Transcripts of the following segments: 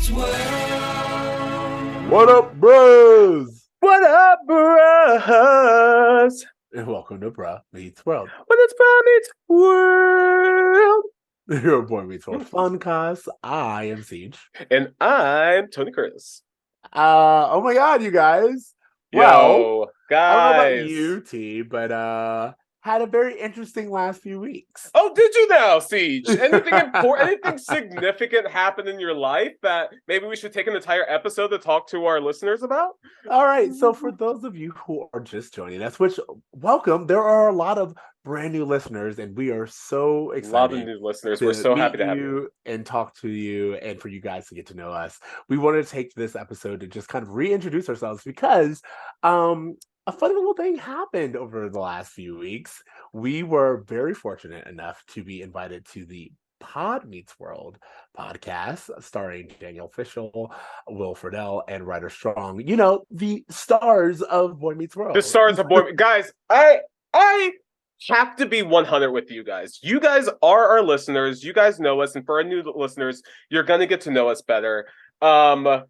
Meets World. What up, bros? What up, bros? And welcome to Bruh Meets World. When it's Bromance Meets World. Your boy Meets World Funcast. I am Ceej. And I'm Tony Curtis. Oh my god, you guys. Yo, guys. I don't know about you, T, but had a very interesting last few weeks. Oh, did you now, Ceej? Anything important, anything significant happened in your life that maybe we should take an entire episode to talk to our listeners about? All right, so for those of you who are just joining us, which welcome, there are a lot of brand new listeners, and we are so excited. A lot of new listeners. We're so happy to have you and talk to you, and for you guys to get to know us. We wanted to take this episode to just kind of reintroduce ourselves because a funny little thing happened over the last few weeks. We were very fortunate enough to be invited to the Pod Meets World podcast starring Danielle Fishel, Will Friedle, and Ryder Strong. You know, the stars of Boy Meets World. The stars of Boy. Guys, I have to be 100 with you guys. You guys are our listeners. You guys know us. And for our new listeners, you're going to get to know us better. I'm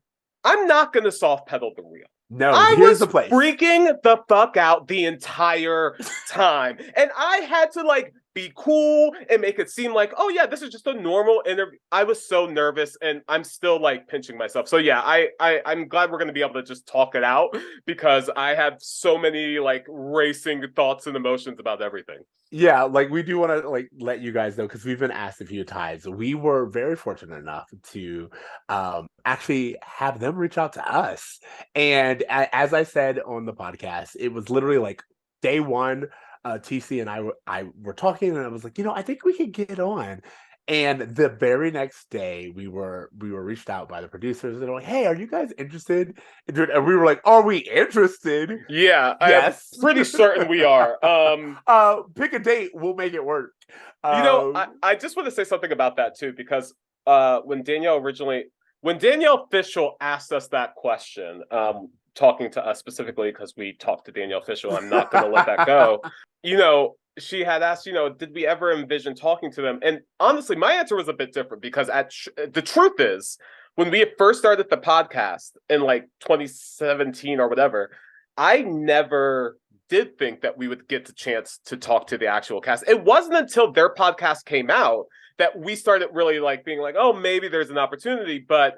not going to soft pedal the reel. No, I here's was the place. Freaking the fuck out the entire time. And I had to be cool and make it seem like, oh yeah, this is just a normal interview. I was so nervous and I'm still pinching myself. So yeah, I'm glad we're gonna be able to just talk it out because I have so many racing thoughts and emotions about everything. Yeah, we do want to let you guys know because we've been asked a few times. We were very fortunate enough to actually have them reach out to us. And as I said on the podcast, it was literally day one. TC and I were talking, and I was like, I think we could get on. And the very next day, we were reached out by the producers, and they're like, "Hey, are you guys interested?" And we were like, "Are we interested?" Yeah, yes, I'm pretty certain we are. Pick a date, we'll make it work. I just want to say something about that too, because when Danielle Fishel asked us that question, talking to us specifically because we talked to Danielle Fishel, I'm not going to let that go. She had asked, did we ever envision talking to them? And honestly, my answer was a bit different because the truth is, when we first started the podcast in 2017 or whatever, I never did think that we would get the chance to talk to the actual cast. It wasn't until their podcast came out that we started really being oh, maybe there's an opportunity. But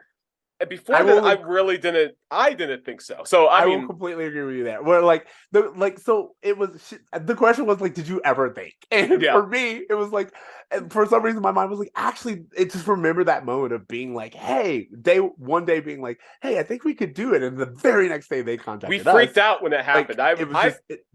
before that, I didn't think so. So I mean, will completely agree with you there. Where so it was. The question was did you ever think? And for me, it was for some reason my mind was actually, it just remember that moment of being hey, one day being hey, I think we could do it, and the very next day they contacted us. We freaked out when it happened.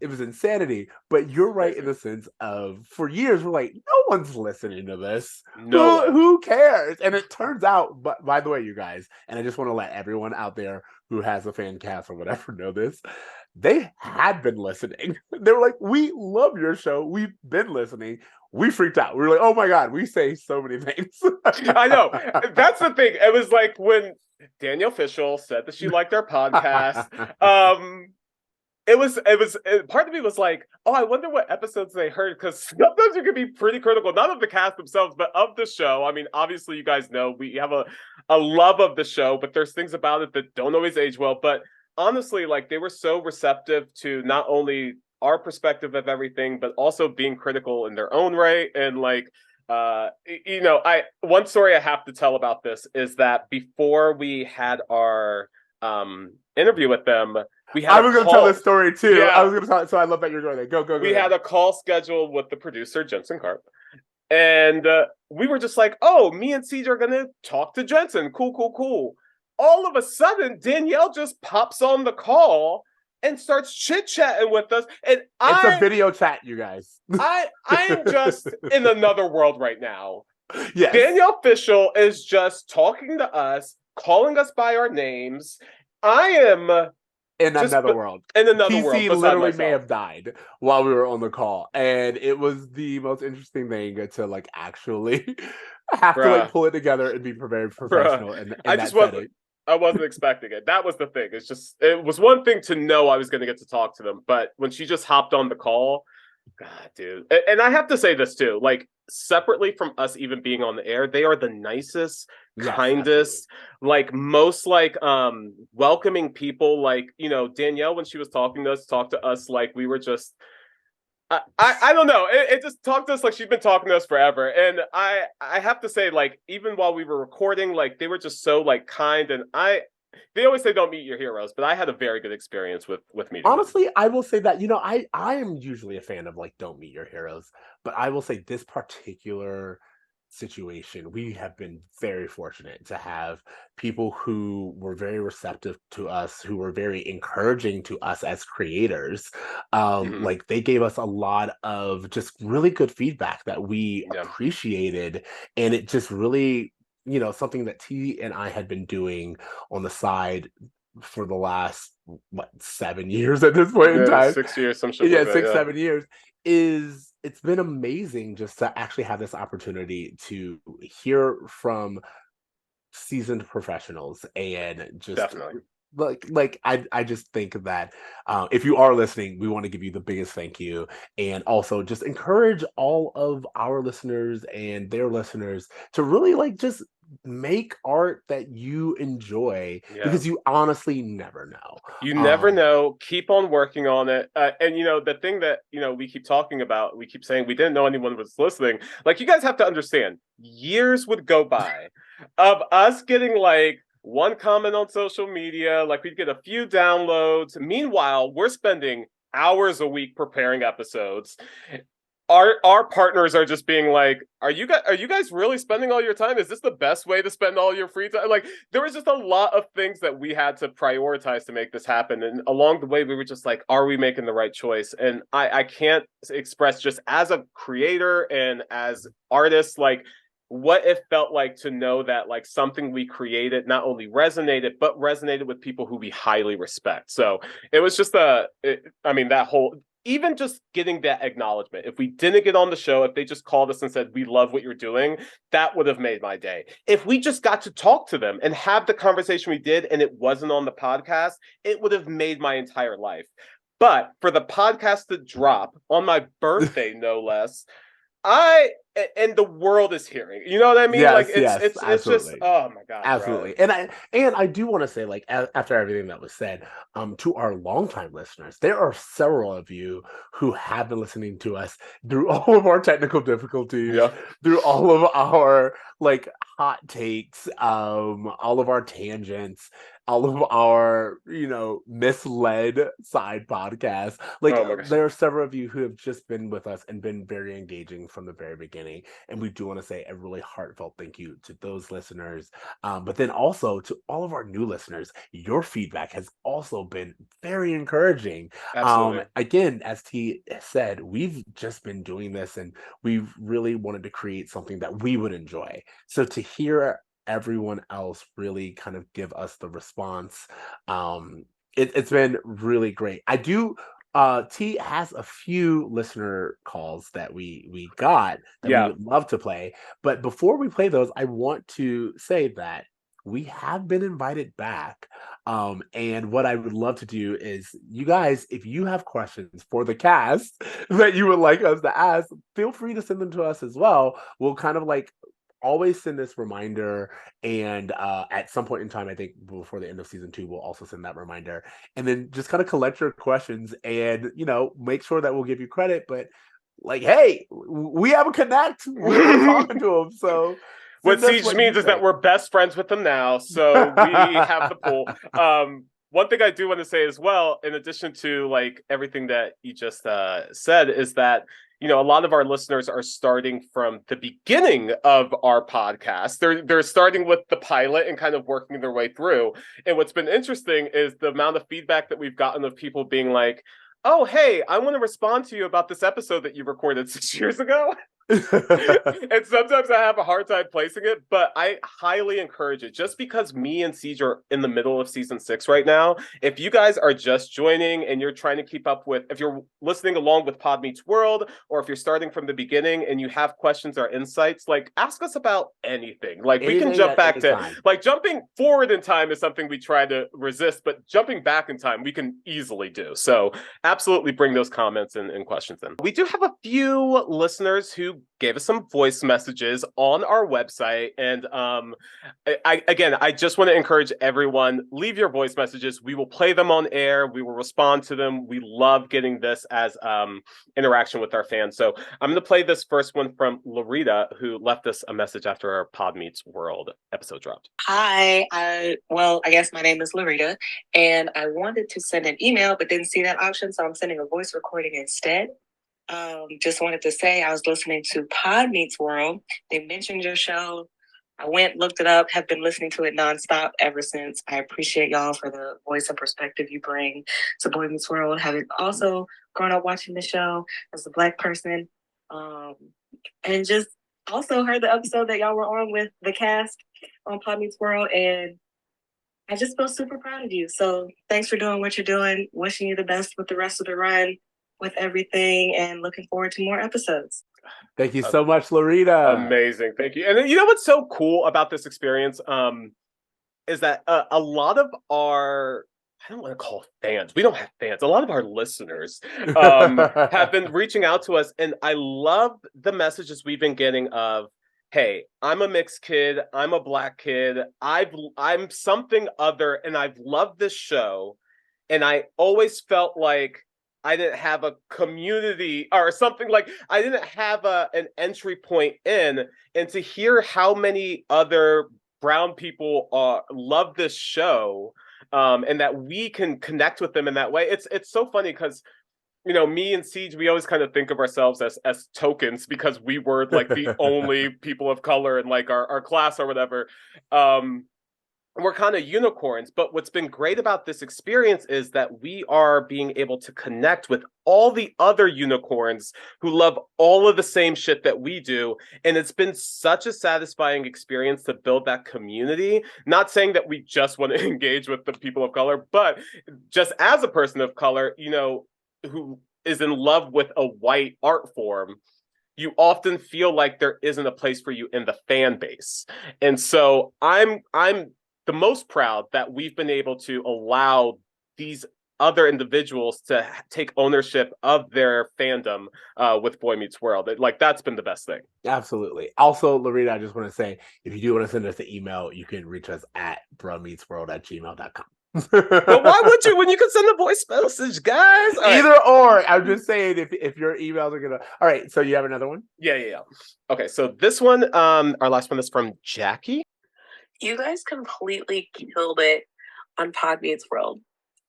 It was insanity. But you're right in the sense of for years we're no one's listening to this. No, who cares? And it turns out, but by the way, you guys. And I just want to let everyone out there who has a fan cast or whatever know this. They had been listening. They were we love your show. We've been listening. We freaked out. We were oh my God, we say so many things. I know. That's the thing. It was when Danielle Fishel said that she liked our podcast. It was part of me was oh, I wonder what episodes they heard, because sometimes you can be pretty critical, not of the cast themselves, but of the show. I mean, obviously you guys know we have a love of the show, but there's things about it that don't always age well. But honestly, they were so receptive to not only our perspective of everything, but also being critical in their own right. And one story I have to tell about this is that before we had our interview with them, I was going to tell this story too. Yeah. I was going to tell it, so I love that you're going there. Go. We had a call scheduled with the producer, Jensen Karp. And we were just oh, me and Ceej are going to talk to Jensen. Cool. All of a sudden, Danielle just pops on the call and starts chit-chatting with us. And it's a video chat, you guys. I'm just in another world right now. Yes. Danielle Fishel is just talking to us, calling us by our names. I am... In another world. TC literally may have died while we were on the call. And it was the most interesting thing to actually have to pull it together and be very professional. And I wasn't expecting it. That was the thing. It was one thing to know I was going to get to talk to them. But when she just hopped on the call, God, dude. And I have to say this too, like separately from us even being on the air, they are the nicest, Yes, absolutely. kindest, like most like welcoming people. Like, Danielle, when she was talking to us, talked to us like we were just I don't know. It just talked to us like she's been talking to us forever. And I have to say, like, even while we were recording, like they were just so like kind. And they always say don't meet your heroes, but I had a very good experience with meeting them. Honestly, I will say that, I am usually a fan of like don't meet your heroes, but I will say this particular situation, we have been very fortunate to have people who were very receptive to us, who were very encouraging to us as creators. Mhm. Like they gave us a lot of just really good feedback that we Yeah. appreciated, and it just really, something that T and I had been doing on the side for the last, what, 7 years at this point in Yeah, time. 6 years, some shit like Yeah, that. six, Yeah. 7 years. Is It's been amazing just to actually have this opportunity to hear from seasoned professionals, and just Definitely. I just think that, if you are listening, we want to give you the biggest thank you, and also just encourage all of our listeners and their listeners to really like just make art that you enjoy, Yeah. because you honestly never know. You never um know. Keep on working on it. And the thing that we keep talking about, we keep saying we didn't know anyone was listening. Like you guys have to understand, years would go by of us getting like one comment on social media, like we'd get a few downloads. Meanwhile, we're spending hours a week preparing episodes. Our partners are just being like, are you guys really spending all your time? Is this the best way to spend all your free time? Like there was just a lot of things that we had to prioritize to make this happen. And along the way, we were just like, are we making the right choice? And I can't express, just as a creator and as artists, like what it felt like to know that like something we created not only resonated, but resonated with people who we highly respect. So it was just that whole, even just getting that acknowledgement. If we didn't get on the show, if they just called us and said, we love what you're doing, that would have made my day. If we just got to talk to them and have the conversation we did and it wasn't on the podcast, it would have made my entire life. But for the podcast to drop on my birthday, no less, I and the world is hearing. You know what I mean? Like yes, it's yes, it's it's just, absolutely. oh my god, bro. Absolutely. And I do want to say, like, after everything that was said, to our longtime listeners, there are several of you who have been listening to us through all of our technical difficulties, Yeah. through all of our like hot takes, all of our tangents, all of our, misled side podcasts. Like, Oh my gosh. there are several of you who have just been with us and been very engaging from the very beginning. And we do want to say a really heartfelt thank you to those listeners. But then also to all of our new listeners, your feedback has also been very encouraging. Absolutely. Again, as T said, we've just been doing this, and we've really wanted to create something that we would enjoy. So to hear everyone else really kind of give us the response, it's been really great. I do. T has a few listener calls that we got that we Yeah. would love to play. But before we play those, I want to say that we have been invited back. And what I would love to do is, you guys, if you have questions for the cast that you would like us to ask, feel free to send them to us as well. We'll kind of like always send this reminder, and at some point in time, I think before the end of season 2, we'll also send that reminder, and then just kind of collect your questions, and make sure that we'll give you credit. But like, hey, we have a connect. We're talking to them, so What send us Ceej what you means is that think. we're best friends with them now, so we have the pull. One thing I do want to say as well, in addition to like everything that you just said, is that a lot of our listeners are starting from the beginning of our podcast. They're starting with the pilot and kind of working their way through. And what's been interesting is the amount of feedback that we've gotten of people being like, "Oh, hey, I want to respond to you about this episode that you recorded 6 years ago." And sometimes I have a hard time placing it, but I highly encourage it. Just because me and Ceej are in the middle of season 6 right now, if you guys are just joining and you're trying to keep up with, if you're listening along with Pod Meets World, or if you're starting from the beginning and you have questions or insights, like ask us about anything. Like we can Anything jump at back any to, time. like jumping forward in time is something we try to resist, but jumping back in time we can easily do. So absolutely bring those comments and questions in. We do have a few listeners who gave us some voice messages on our website, and I just want to encourage everyone, leave your voice messages. We will play them on air, we will respond to them. We love getting this as interaction with our fans. So I'm going to play this first one from Larita, who left us a message after our Pod Meets World episode dropped. Hi, I guess my name is Larita, and I wanted to send an email but didn't see that option, so I'm sending a voice recording instead. Just wanted to say I was listening to Pod Meets World. They mentioned your show. I went, looked it up, have been listening to it nonstop ever since. I appreciate y'all for the voice and perspective you bring to Boy Meets World. Having also grown up watching the show as a Black person, and just also heard the episode that y'all were on with the cast on Pod Meets World, and I just feel super proud of you. So thanks for doing what you're doing. Wishing you the best with the rest of the run, with everything, and looking forward to more episodes. Thank you so much, Larita. Amazing. Thank you. And you know what's so cool about this experience is that a lot of our, I don't want to call fans, we don't have fans, a lot of our listeners have been reaching out to us, and I love the messages we've been getting of, hey, I'm a mixed kid, I'm a Black kid, I'm something other, and I've loved this show, and I always felt like I didn't have a community or something, like I didn't have an entry point in, and to hear how many other brown people love this show, and that we can connect with them in that way. It's so funny because, you know, me and Ceej, we always kind of think of ourselves as tokens because we were like the only people of color in like our class or whatever. We're kind of unicorns, but what's been great about this experience is that we are being able to connect with all the other unicorns who love all of the same shit that we do. And it's been such a satisfying experience to build that community. Not saying that we just want to engage with the people of color, but just as a person of color, you know, who is in love with a white art form, you often feel like there isn't a place for you in the fan base. And so I'm the most proud that we've been able to allow these other individuals to take ownership of their fandom with Boy Meets World. That's been the best thing. Absolutely. Also, Larita, I just want to say, if you do want to send us an email, you can reach us at bromeetsworld@gmail.com. But why would you when you can send a voice message, guys? Either or. I'm just saying if your emails are gonna. All right, so you have another one? Yeah. Okay, so this one, our last one is from Jackie. You guys completely killed it on Pod Meets World.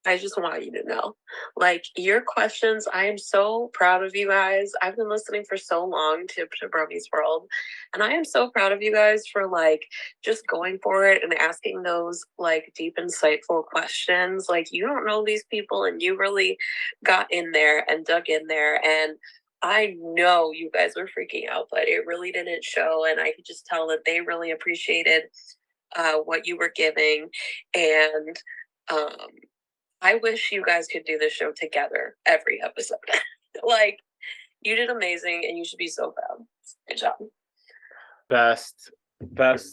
I just want you to know, like, your questions, I am so proud of you guys. I've been listening for so long to Bromance World, and I am so proud of you guys for, like, just going for it and asking those, like, deep, insightful questions. Like, you don't know these people, and you really got in there and dug in there, and I know you guys were freaking out, but it really didn't show, and I could just tell that they really appreciated what you were giving, and I wish you guys could do this show together every episode. Like, you did amazing, and you should be so proud. Good job. Best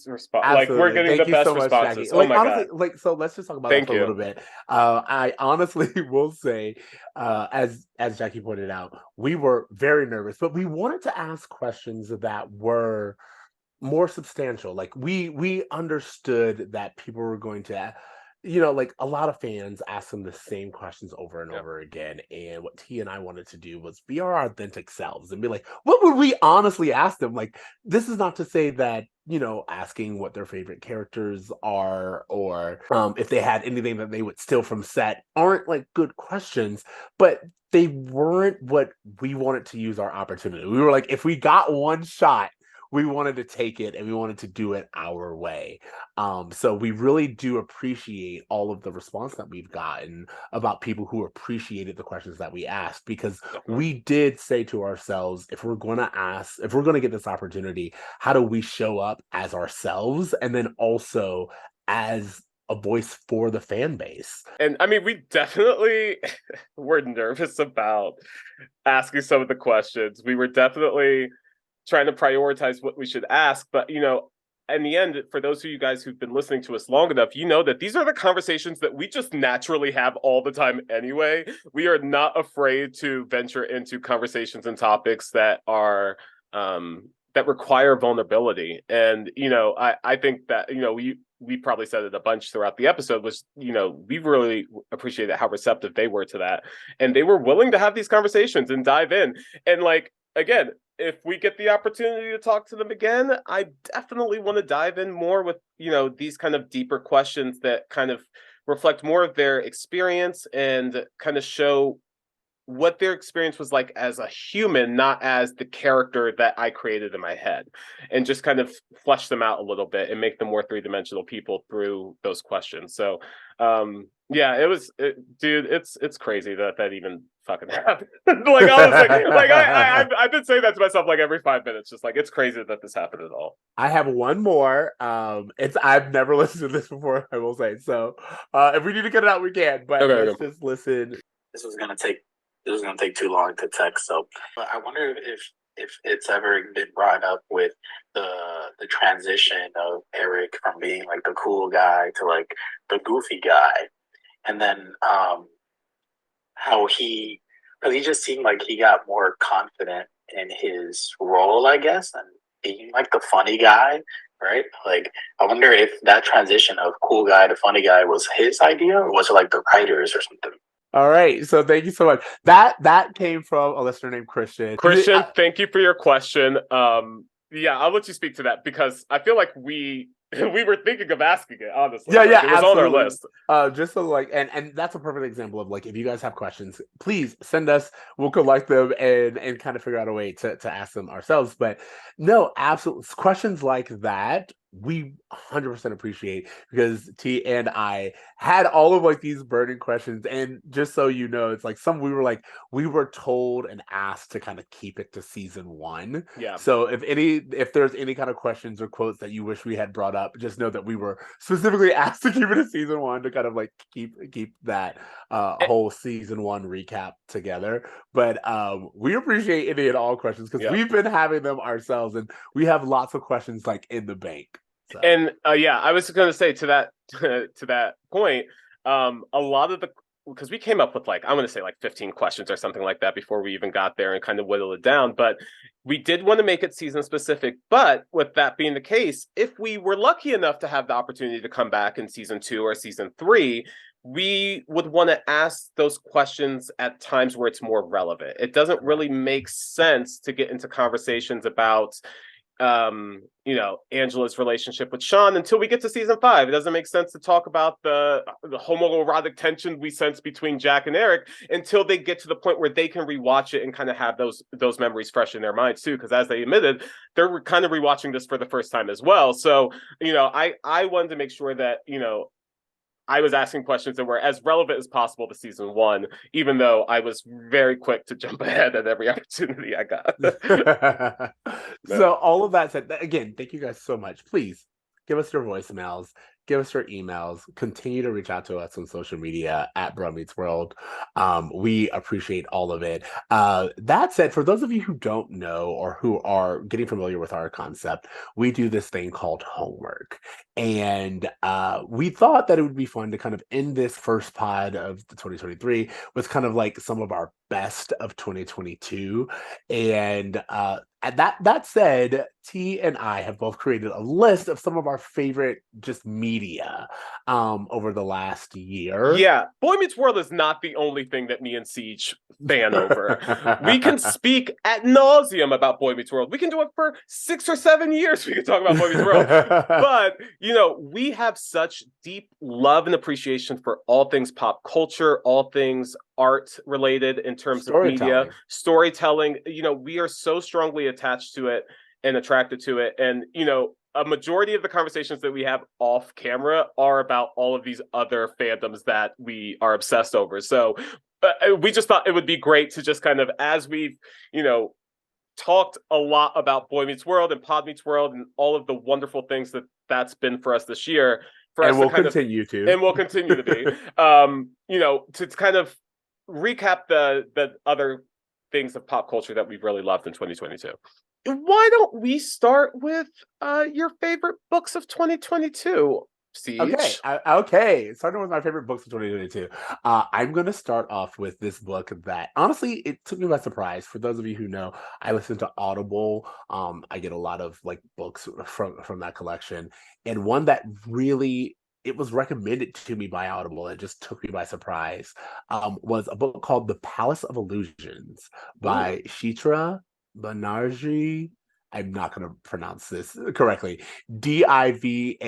response. Absolutely. Like, we're getting Thank the you best so much, responses. Jackie. Oh Like, my honestly, god. like, so let's just talk about Thank that for you. a little bit. I honestly will say, as Jackie pointed out, we were very nervous, but we wanted to ask questions that were more substantial. Like we understood that people were going to, you know, like a lot of fans ask them the same questions over and over again. And what T and I wanted to do was be our authentic selves and be like, what would we honestly ask them? Like, this is not to say that, you know, asking what their favorite characters are or if they had anything that they would steal from set aren't like good questions, but they weren't what we wanted to use our opportunity. We were like, if we got one shot, we wanted to take it and we wanted to do it our way. So we really do appreciate all of the response that we've gotten about people who appreciated the questions that we asked, because we did say to ourselves, if we're going to get this opportunity, how do we show up as ourselves and then also as a voice for the fan base? And I mean, we definitely were nervous about asking some of the questions. We were definitely trying to prioritize what we should ask. But, you know, in the end, for those of you guys who've been listening to us long enough, you know that these are the conversations that we just naturally have all the time anyway. We are not afraid to venture into conversations and topics that are that require vulnerability. And, you know, I think that, you know, we probably said it a bunch throughout the episode, was, you know, we really appreciated how receptive they were to that. And they were willing to have these conversations and dive in. And like, again, if we get the opportunity to talk to them again, I definitely want to dive in more with, you know, these kind of deeper questions that kind of reflect more of their experience and kind of show what their experience was like as a human, not as the character that I created in my head, and just kind of flesh them out a little bit and make them more three-dimensional people through those questions. So, yeah, dude, it's crazy that even fucking happened. Like, honestly, like I've been saying that to myself like every 5 minutes, just like, it's crazy that this happened at all. I have one more. I've never listened to this before, I will say. So, if we need to cut it out, we can. But let's just listen. This was gonna take too long to text. So, but I wonder if it's ever been brought up with the transition of Eric from being like the cool guy to like the goofy guy, and then how because he just seemed like he got more confident in his role, I guess, and being like the funny guy, right? Like, I wonder if that transition of cool guy to funny guy was his idea, or was it like the writers or something? All right, so thank you so much. That came from a listener named Christian. Christian, thank you for your question. Yeah, I'll let you speak to that, because I feel like we were thinking of asking it, honestly. Yeah, like, yeah, it was absolutely. on our list. Just so like, and that's a perfect example of like, if you guys have questions, please send us. We'll collect them and kind of figure out a way to ask them ourselves. But no, absolutely, questions like that we 100% appreciate, because T and I had all of like these burning questions, and just so you know, it's like we were told and asked to kind of keep it to season 1. Yeah. So if there's any kind of questions or quotes that you wish we had brought up, just know that we were specifically asked to keep it to season 1 to kind of like keep that whole season 1 recap together. But we appreciate any and all questions, because we've been having them ourselves, and we have lots of questions like in the bank. So. And yeah, I was going to say to that point, a lot of because we came up with like, I'm going to say like 15 questions or something like that before we even got there and kind of whittle it down. But we did want to make it season specific. But with that being the case, if we were lucky enough to have the opportunity to come back in season 2 or season 3, we would want to ask those questions at times where it's more relevant. It doesn't really make sense to get into conversations about you know, Angela's relationship with Shawn until we get to season 5. It doesn't make sense to talk about the homoerotic tension we sense between Jack and Eric until they get to the point where they can rewatch it and kind of have those memories fresh in their minds too, because as they admitted, they're kind of rewatching this for the first time as well. So, you know, I wanted to make sure that, you know, I was asking questions that were as relevant as possible to season 1, even though I was very quick to jump ahead at every opportunity I got. So all of that said, again, thank you guys so much. Please give us your voicemails, give us your emails, continue to reach out to us on social media at Bromance World. We appreciate all of it. That said, for those of you who don't know or who are getting familiar with our concept, we do this thing called homework. And we thought that it would be fun to kind of end this first pod of the 2023 with kind of like some of our best of 2022. And that said, T and I have both created a list of some of our favorite just media over the last year. Yeah, Boy Meets World is not the only thing that me and Ceej fan over. We can speak ad nauseum about Boy Meets World. We can do it for 6 or 7 years. We can talk about Boy Meets World. But, you know, we have such deep love and appreciation for all things pop culture, all things art related in terms of media, storytelling. You know, we are so strongly attached to it. and attracted to it. And, you know, a majority of the conversations that we have off camera are about all of these other fandoms that we are obsessed over. So we just thought it would be great to just kind of, as we've, you know, talked a lot about Boy Meets World and Pod Meets World and all of the wonderful things that that's been for us this year, for and us we'll to kind continue of, to, and we'll continue to be, you know, to kind of recap the other things of pop culture that we've really loved in 2022. Why don't we start with your favorite books of 2022? Ceej? Okay. Starting with my favorite books of 2022. I'm going to start off with this book that honestly, it took me by surprise. For those of you who know, I listen to Audible. I get a lot of like books from that collection, and one that really it was recommended to me by Audible. It just took me by surprise. Was a book called The Palace of Illusions by Shitra Banerjee. I'm not going to pronounce this correctly. Divakaruni.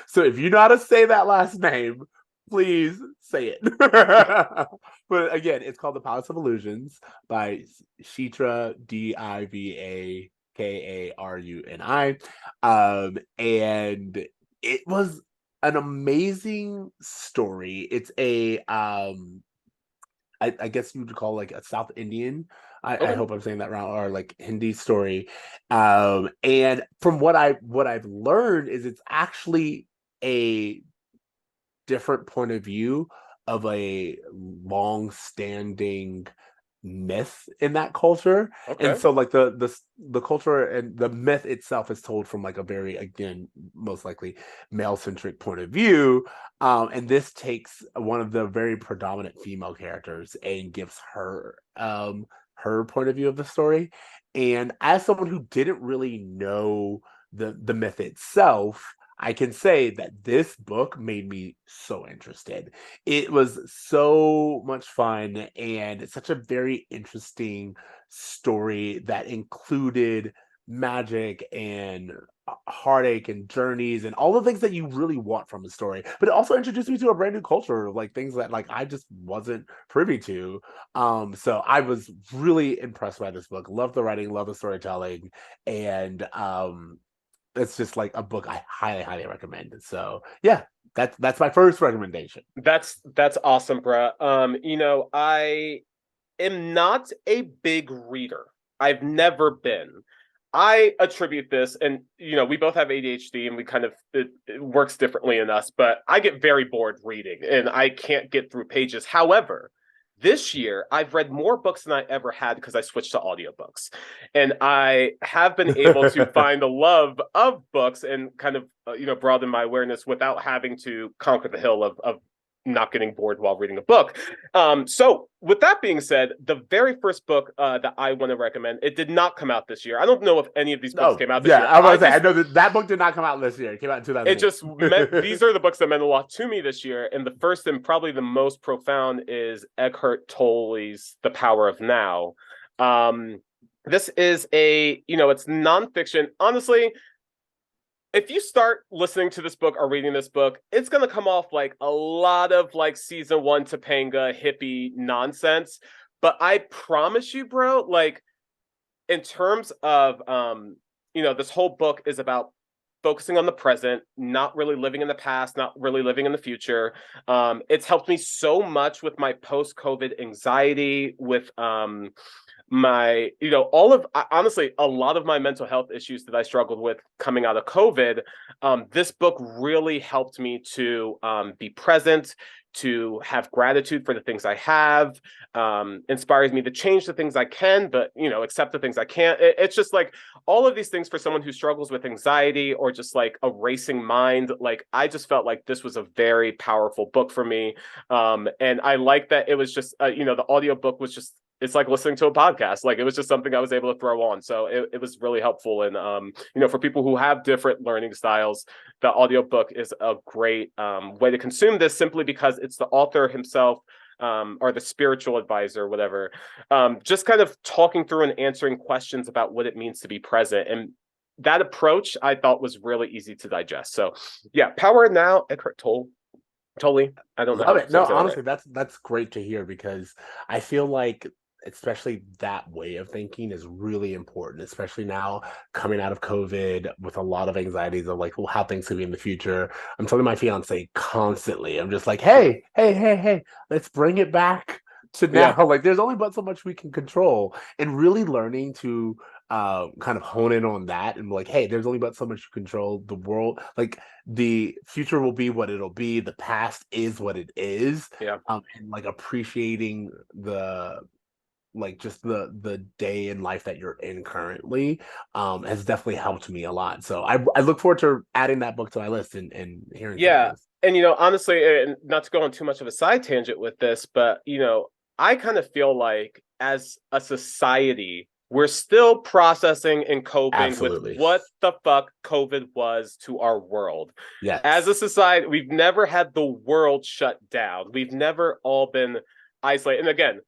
So if you know how to say that last name, please say it. But again, it's called The Palace of Illusions by Shitra Divakaruni. And it was an amazing story. It's a I guess you would call like a South Indian. I hope I'm saying that wrong, or like Hindi story. And from what I've learned is it's actually a different point of view of a long-standing myth in that culture. And so like the culture and the myth itself is told from like a very, again, most likely male-centric point of view. And this takes one of the very predominant female characters and gives her her point of view of the story. And as someone who didn't really know the myth itself, I can say that this book made me so interested. It was so much fun, and it's such a very interesting story that included magic and heartache and journeys and all the things that you really want from a story. But it also introduced me to a brand new culture, like things that like I just wasn't privy to. So I was really impressed by this book. Love the writing, love the storytelling, and it's just like a book I highly recommend. So yeah, that's my first recommendation. That's awesome, bruh. You know, I am not a big reader. I've never been. I attribute this, and you know, we both have ADHD, and we kind of it works differently in us. But I get very bored reading, and I can't get through pages. However, this year I've read more books than I ever had because I switched to audiobooks, and I have been able to find a love of books and kind of you know, broaden my awareness without having to conquer the hill of not getting bored while reading a book. So with that being said, the very first book that I want to recommend, it did not come out this year. I don't know if any of these books came out this year. I know that book did not come out this year. It came out in 2008. It just these are the books that meant a lot to me this year. And the first and probably the most profound is Eckhart Tolle's The Power of Now. This is it's nonfiction. Honestly, if you start listening to this book or reading this book, it's going to come off like a lot of like season 1 Topanga hippie nonsense. But I promise you, bro, like in terms of, this whole book is about focusing on the present, not really living in the past, not really living in the future. It's helped me so much with my post-COVID anxiety, with honestly, a lot of my mental health issues that I struggled with coming out of COVID. This book really helped me to be present, to have gratitude for the things I have, inspires me to change the things I can, but, accept the things I can't. It's just like all of these things for someone who struggles with anxiety or just like a racing mind. Like, I just felt like this was a very powerful book for me. And I like that it was just, the audiobook was just, it's like listening to a podcast. Like, it was just something I was able to throw on. So it was really helpful. And, for people who have different learning styles, the audiobook is a great way to consume this, simply because it's the author himself, or the spiritual advisor, whatever, just kind of talking through and answering questions about what it means to be present. And that approach I thought was really easy to digest. So yeah, Power Now, Eckhart Tolle. Totally. I don't know. Love it. No, honestly, right. That's great to hear, because I feel like especially that way of thinking is really important, especially now coming out of COVID with a lot of anxieties of like, well, how things could be in the future. I'm telling my fiance constantly, I'm just like, hey, let's bring it back to now. Yeah. Like, there's only but so much we can control, and really learning to kind of hone in on that and like, hey, there's only but so much you control. The world, like the future will be what it'll be. The past is what it is. Yeah. And like appreciating the like just the day in life that you're in currently has definitely helped me a lot. So I look forward to adding that book to my list and hearing some of Yeah. this. And, honestly, and not to go on too much of a side tangent with this, but, I kind of feel like as a society, we're still processing and coping Absolutely. with what the fuck COVID was to our world. Yes. As a society, we've never had the world shut down. We've never all been isolated. And again,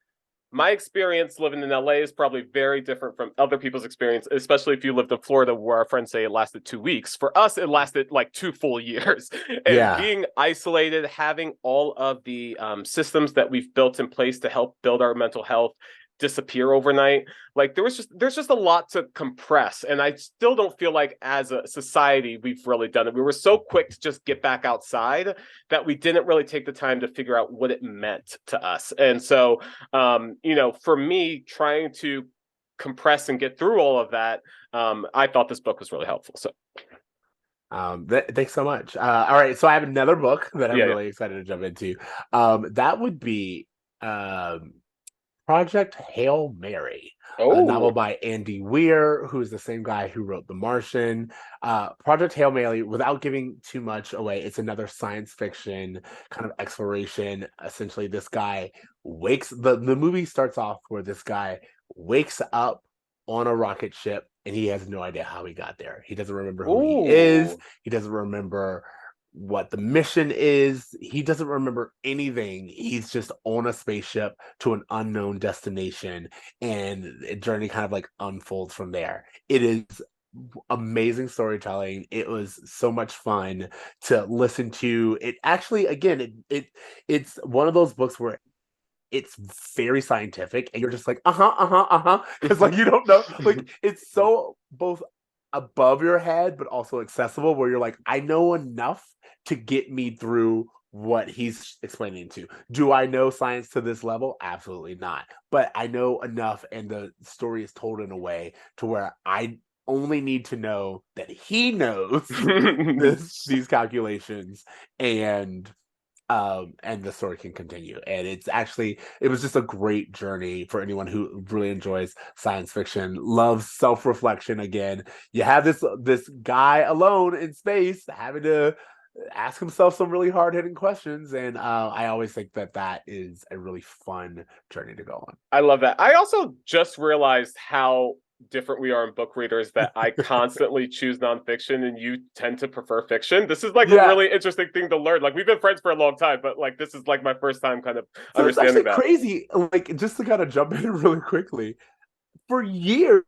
my experience living in LA is probably very different from other people's experience, especially if you lived in Florida, where our friends say it lasted 2 weeks. For us, it lasted like 2 full years. And Yeah. being isolated, having all of the systems that we've built in place to help build our mental health disappear overnight, like there's just a lot to compress, and I still don't feel like as a society we've really done it. We were so quick to just get back outside that we didn't really take the time to figure out what it meant to us. And so for me, trying to compress and get through all of that, I thought this book was really helpful. So thanks so much. All right, so I have another book that I'm really excited to jump into. That would be Project Hail Mary, a novel by Andy Weir, who is the same guy who wrote The Martian. Project Hail Mary, without giving too much away, it's another science fiction kind of exploration. Essentially, this guy the movie starts off where this guy wakes up on a rocket ship and he has no idea how he got there. He doesn't remember who he is. He doesn't remember what the mission is. He doesn't remember anything. He's just on a spaceship to an unknown destination, and the journey kind of like unfolds from there. It is amazing storytelling. It was so much fun to listen to. It actually, again, it's one of those books where it's very scientific and you're just like, because like you don't know, like it's so both above your head but also accessible, where you're like, I know enough to get me through what he's explaining to. Do I know science to this level? Absolutely not. But I know enough, and the story is told in a way to where I only need to know that he knows these calculations, and the story can continue. And it was just a great journey for anyone who really enjoys science fiction, loves self-reflection. Again, you have this guy alone in space having to ask himself some really hard-hitting questions, and I always think that is a really fun journey to go on. I love that. I also just realized how different we are in book readers, that I constantly choose nonfiction and you tend to prefer fiction. This is like a really interesting thing to learn. Like, we've been friends for a long time, but like this is like my first time kind of understanding that. Crazy. Like, just to kind of jump in really quickly, for years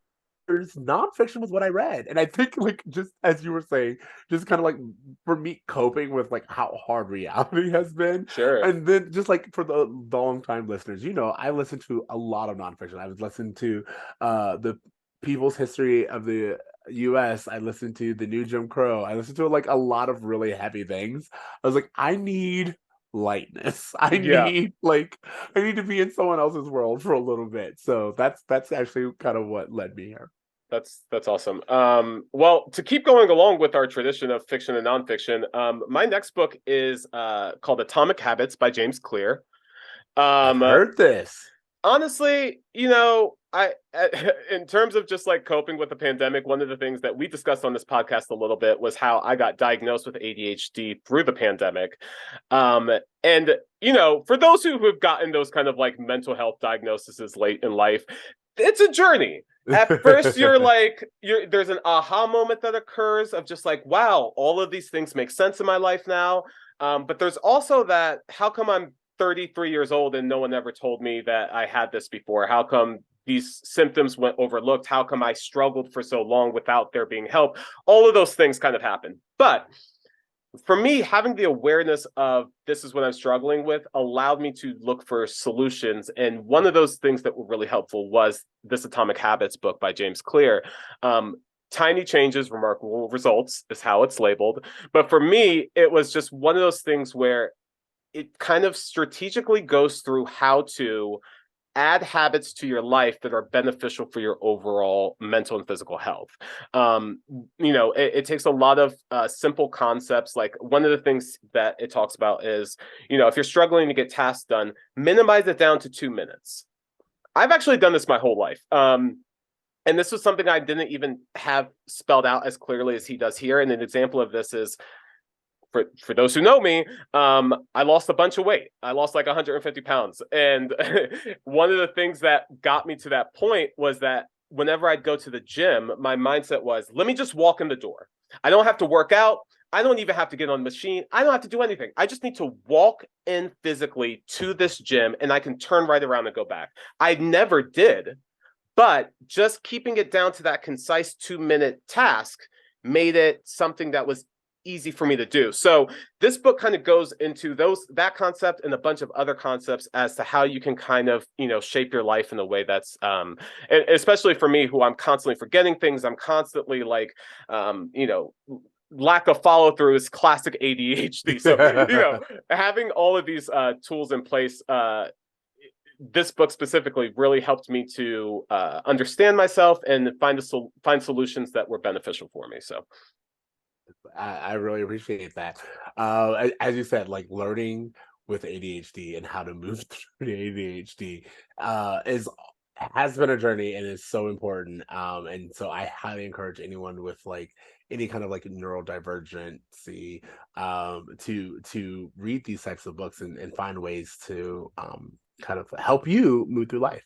nonfiction was what I read, and I think, like, just as you were saying, just kind of like for me coping with like how hard reality has been. Sure. And then just like for the long time listeners, I listen to a lot of nonfiction. I was listening to the People's History of the US. I listened to The New Jim Crow. I listened to like a lot of really heavy things. I was like, I need lightness. I need to be in someone else's world for a little bit. So that's actually kind of what led me here. That's awesome. Well, to keep going along with our tradition of fiction and nonfiction, my next book is called Atomic Habits by James Clear. I've heard this. Honestly, I in terms of just like coping with the pandemic, one of the things that we discussed on this podcast a little bit was how I got diagnosed with ADHD through the pandemic. And for those who have gotten those kind of like mental health diagnoses late in life, it's a journey. At first, there's an aha moment that occurs of just like, wow, all of these things make sense in my life now. But there's also that, how come I'm 33 years old and no one ever told me that I had this before? How come these symptoms went overlooked? How come I struggled for so long without there being help? All of those things kind of happen. But for me, having the awareness of this is what I'm struggling with allowed me to look for solutions. And one of those things that were really helpful was this Atomic Habits book by James Clear. Tiny changes, remarkable results is how it's labeled. But for me, it was just one of those things where it kind of strategically goes through how to add habits to your life that are beneficial for your overall mental and physical health. It takes a lot of simple concepts. Like one of the things that it talks about is, if you're struggling to get tasks done, minimize it down to 2 minutes. I've actually done this my whole life. And this was something I didn't even have spelled out as clearly as he does here. And an example of this is, for those who know me, I lost a bunch of weight. I lost like 150 pounds. And one of the things that got me to that point was that whenever I'd go to the gym, my mindset was, let me just walk in the door. I don't have to work out. I don't even have to get on the machine. I don't have to do anything. I just need to walk in physically to this gym and I can turn right around and go back. I never did, but just keeping it down to that concise 2-minute task made it something that was easy for me to do. So this book kind of goes into that concept and a bunch of other concepts as to how you can kind of, shape your life in a way that's, and especially for me, who I'm constantly forgetting things. I'm constantly like, lack of follow through is classic ADHD. So, having all of these tools in place, this book specifically really helped me to understand myself and find solutions that were beneficial for me. So I really appreciate that. As you said, like learning with ADHD and how to move through the ADHD has been a journey and is so important. And so I highly encourage anyone with like any kind of like neurodivergency to read these types of books and find ways to kind of help you move through life.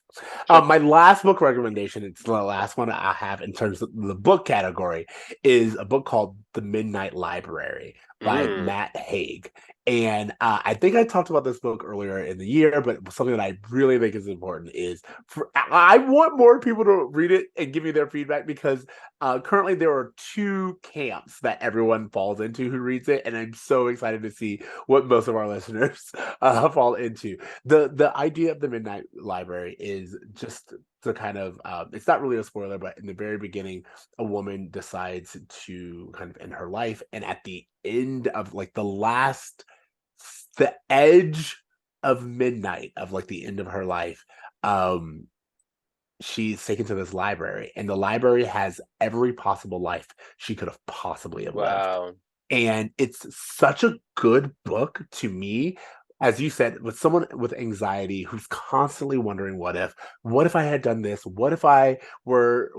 sure. My last book recommendation, it's the last one I have in terms of the book category, is a book called The Midnight Library by Matt Haig. And I think I talked about this book earlier in the year, but something that I really think is important is I want more people to read it and give me their feedback, because currently there are 2 camps that everyone falls into who reads it. And I'm so excited to see what most of our listeners fall into. The idea of The Midnight Library is just to kind of, it's not really a spoiler, but in the very beginning, a woman decides to kind of end her life. And at the end of like the edge of midnight of like the end of her life, she's taken to this library, and the library has every possible life she could have possibly have lived. And it's such a good book to me, as you said, with someone with anxiety who's constantly wondering, what if I had done this? What if I were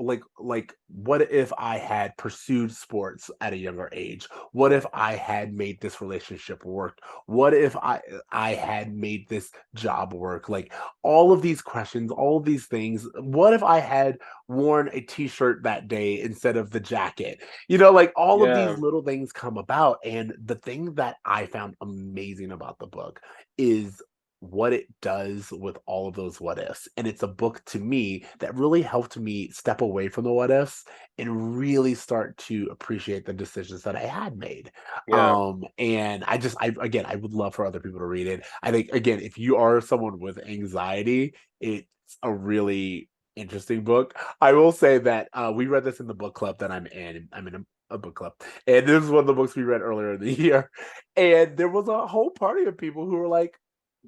what if I had pursued sports at a younger age? What if I had made this relationship work? What if I had made this job work? Like all of these questions, all of these things. What if I had worn a t-shirt that day instead of the jacket? Like all of these little things come about. And the thing that I found amazing about the book is what it does with all of those what ifs. And it's a book to me that really helped me step away from the what ifs and really start to appreciate the decisions that I had made. And I would love for other people to read it. I think, again, if you are someone with anxiety, it's a really interesting book. I will say that we read this in the book club that I'm in. I'm in a book club, and this is one of the books we read earlier in the year. And there was a whole party of people who were like,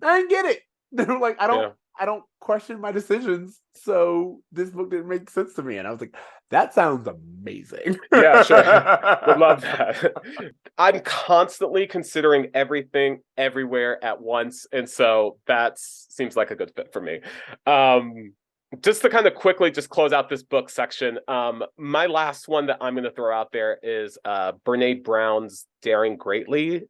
"I didn't get it." They were like, I don't question my decisions, so this book didn't make sense to me." And I was like, that sounds amazing. Yeah, sure. Would love that. I'm constantly considering everything everywhere at once, and so that seems like a good fit for me. Just to kind of quickly just close out this book section, my last one that I'm going to throw out there is Brene Brown's Daring Greatly,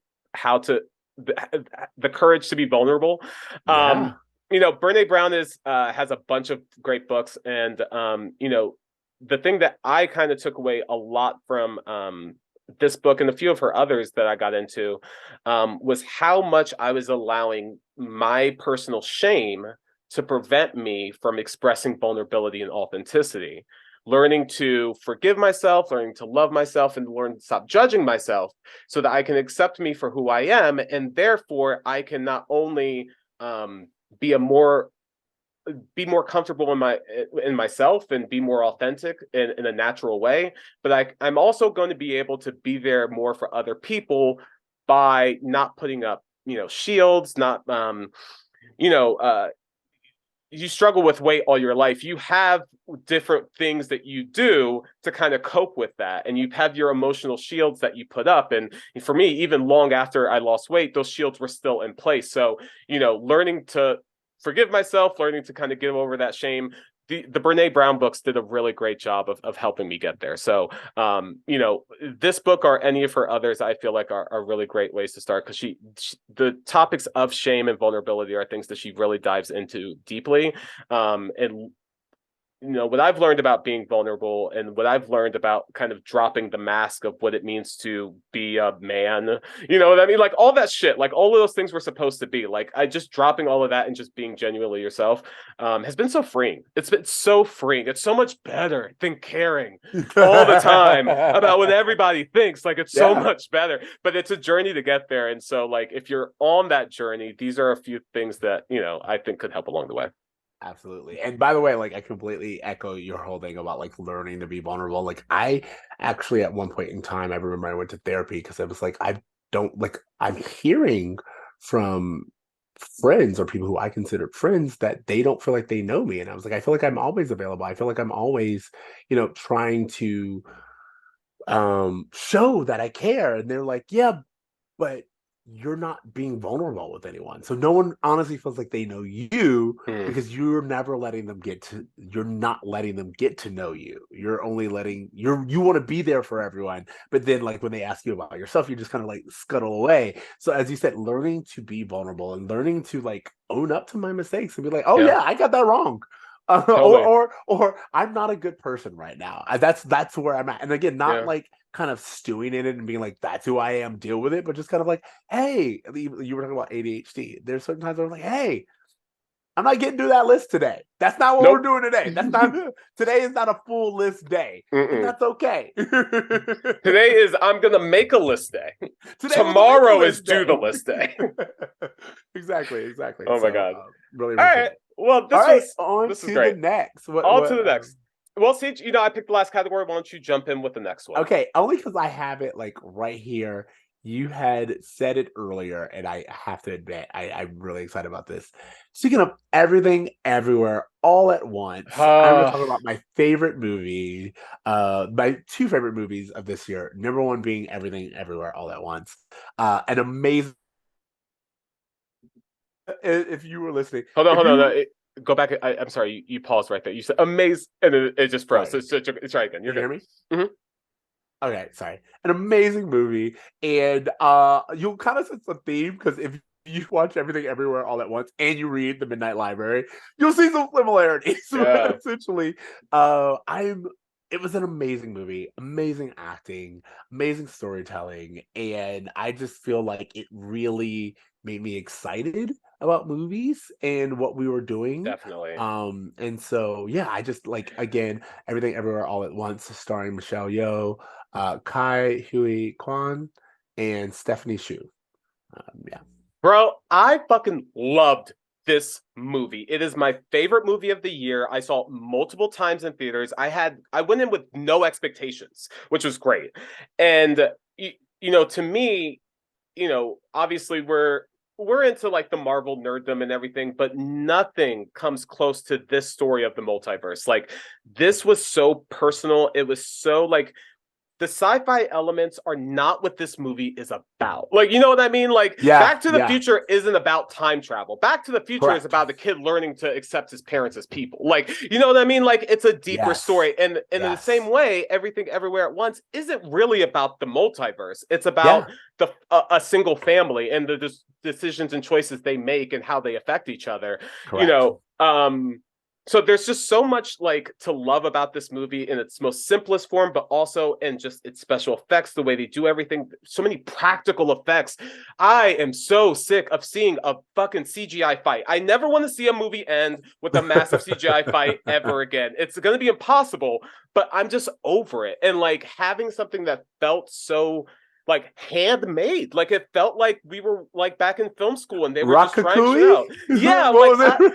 the courage to be vulnerable. Brene Brown has a bunch of great books, and the thing that I kind of took away a lot from this book and a few of her others that I got into was how much I was allowing my personal shame to prevent me from expressing vulnerability and authenticity. learning to forgive myself, learning to love myself, and learn to stop judging myself so that I can accept me for who I am. And therefore I can not only be more comfortable in myself and be more authentic in a natural way, but I'm also going to be able to be there more for other people by not putting up shields, not you struggle with weight all your life. You have different things that you do to kind of cope with that. And you have your emotional shields that you put up. And for me, even long after I lost weight, those shields were still in place. So, learning to forgive myself, learning to kind of get over that shame. The Brene Brown books did a really great job of helping me get there. So, this book or any of her others, I feel like are really great ways to start, because the topics of shame and vulnerability are things that she really dives into deeply. And what I've learned about being vulnerable, and what I've learned about kind of dropping the mask of what it means to be a man, you know what I mean? Like all that shit, like all of those things we're supposed to be, like I just dropping all of that and just being genuinely yourself has been so freeing. It's been so freeing. It's so much better than caring all the time about what everybody thinks. Like it's so much better, but it's a journey to get there. And so like, if you're on that journey, these are a few things that, I think could help along the way. Absolutely. And by the way, like I completely echo your whole thing about like learning to be vulnerable. Like I actually at one point in time, I remember I went to therapy because I was like, I'm hearing from friends or people who I considered friends that they don't feel like they know me. And I was like, I feel like I'm always available. I feel like I'm always, trying to show that I care. And they're like, yeah, but you're not being vulnerable with anyone. So no one honestly feels like they know you because you're not letting them get to know you. You're only you want to be there for everyone. But then like when they ask you about yourself, you just kind of like scuttle away. So as you said, learning to be vulnerable and learning to like own up to my mistakes and be like, oh yeah I got that wrong. Totally. Or I'm not a good person right now. That's where I'm at. And again, not like kind of stewing in it and being like, that's who I am, deal with it, but just kind of like, hey, you were talking about ADHD. There's certain times where I'm like, hey, I'm not getting through that list today. That's not what we're doing today. That's not today is not a full list day. And that's okay. Today is I'm gonna make a list day. Tomorrow is do the list day. Exactly. Oh my god. Really all right. Well, this is great. The next. On to the next. Well, Ceej, I picked the last category. Why don't you jump in with the next one? Okay, only because I have it like right here. You had said it earlier, and I have to admit, I'm really excited about this. Speaking of everything, everywhere, all at once, I'm going to talk about my favorite movie, my two favorite movies of this year. Number one being Everything, Everywhere, All at Once. An amazing. If you were listening, hold on. Go back. I'm sorry. You paused right there. You said amazing, and it just froze. Right. So it's right again. You're good. Hear me? Mm-hmm. Okay, sorry. An amazing movie, and you'll kind of sense the theme because if you watch Everything Everywhere All at Once and you read The Midnight Library, you'll see some similarities. Yeah. Essentially, it was an amazing movie, amazing acting, amazing storytelling, and I just feel like it really made me excited about movies and what we were doing. Definitely. And so I just like, again, Everything Everywhere All at Once, starring Michelle Yeoh, Kai Hui Kwan, and Stephanie Hsu. Bro, I fucking loved this movie. It is my favorite movie of the year. I saw it multiple times in theaters. I went in with no expectations, which was great. And to me, obviously we're into like the Marvel nerddom and everything, but nothing comes close to this story of the multiverse. Like this was so personal. It was so like the sci-fi elements are not what this movie is about. Like, you know what I mean? Like, Back to the Future isn't about time travel. Back to the Future is about the kid learning to accept his parents as people. Like, you know what I mean? Like, it's a deeper story. And in the same way, Everything Everywhere at Once isn't really about the multiverse. It's about a single family and the decisions and choices they make and how they affect each other. Correct. So there's just so much like to love about this movie in its most simplest form, but also in just its special effects, the way they do everything, so many practical effects. I am so sick of seeing a fucking CGI fight. I never want to see a movie end with a massive CGI fight ever again. It's going to be impossible, but I'm just over it. And like having something that felt so like handmade, like it felt like we were like back in film school and they were just trying shit out. Yeah, like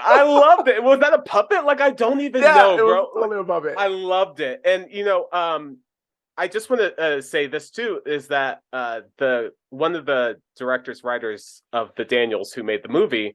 I loved it. Was that a puppet? Like I don't even know, bro. It was totally a puppet. I loved it, and you know, I just want to say this too is that the one of the directors, writers of the Daniels who made the movie,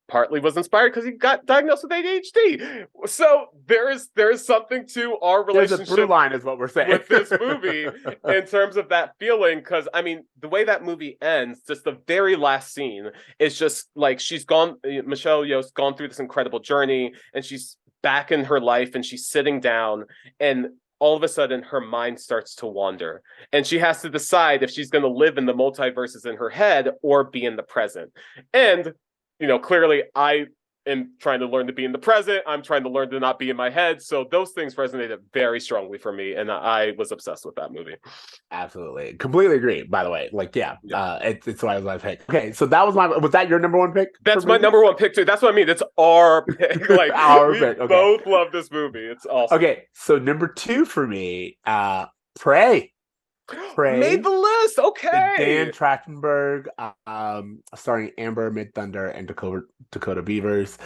partly was inspired because he got diagnosed with ADHD. So there's something to our relationship. There's a through line, is what we're saying, with this movie in terms of that feeling. Because I mean, the way that movie ends, just the very last scene is just like she's gone. Michelle Yeoh's gone through this incredible journey, and she's back in her life, and she's sitting down, and all of a sudden her mind starts to wander, and she has to decide if she's going to live in the multiverses in her head or be in the present. And you know, clearly I am trying to learn to be in the present. I'm trying to learn to not be in my head. So those things resonated very strongly for me. And I was obsessed with that movie. Absolutely. Completely agree, by the way. Like, yeah. It's what I was my pick. Okay, so was that your number one pick? That's my number one pick too. That's what I mean. It's our pick. Like we pick. Okay. Both love this movie. It's awesome. Okay, so number 2 for me, Prey. Made the list. Okay. Dan Trachtenberg, starring Amber Mid-Thunder and Dakota Beavers.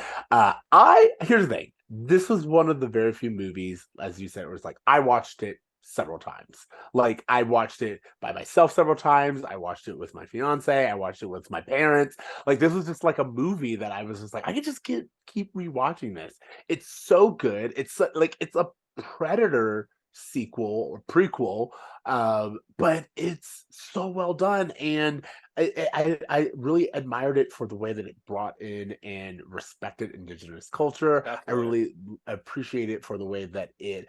Here's the thing. This was one of the very few movies, as you said, it was like I watched it several times. Like I watched it by myself several times. I watched it with my fiance. I watched it with my parents. Like this was just like a movie that I was just like, I could just keep rewatching this. It's so good. It's like it's a Predator sequel or prequel, but it's so well done, and I really admired it for the way that it brought in and respected indigenous culture. Definitely. I really appreciate it for the way that it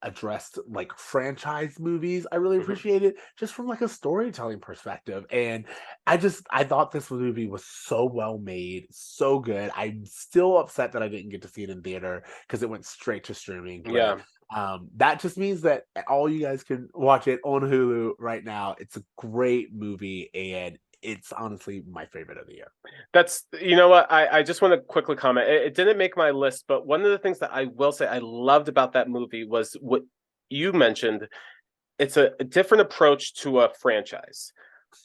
addressed like franchise movies. I really appreciate it just from like a storytelling perspective, and I thought this movie was so well made, so good. I'm still upset that I didn't get to see it in theater because it went straight to streaming. But, that just means that all you guys can watch it on Hulu right now. It's a great movie, and it's honestly my favorite of the year. That's, you know what, I just want to quickly comment. It didn't make my list, but one of the things that I will say I loved about that movie was what you mentioned. It's a different approach to a franchise.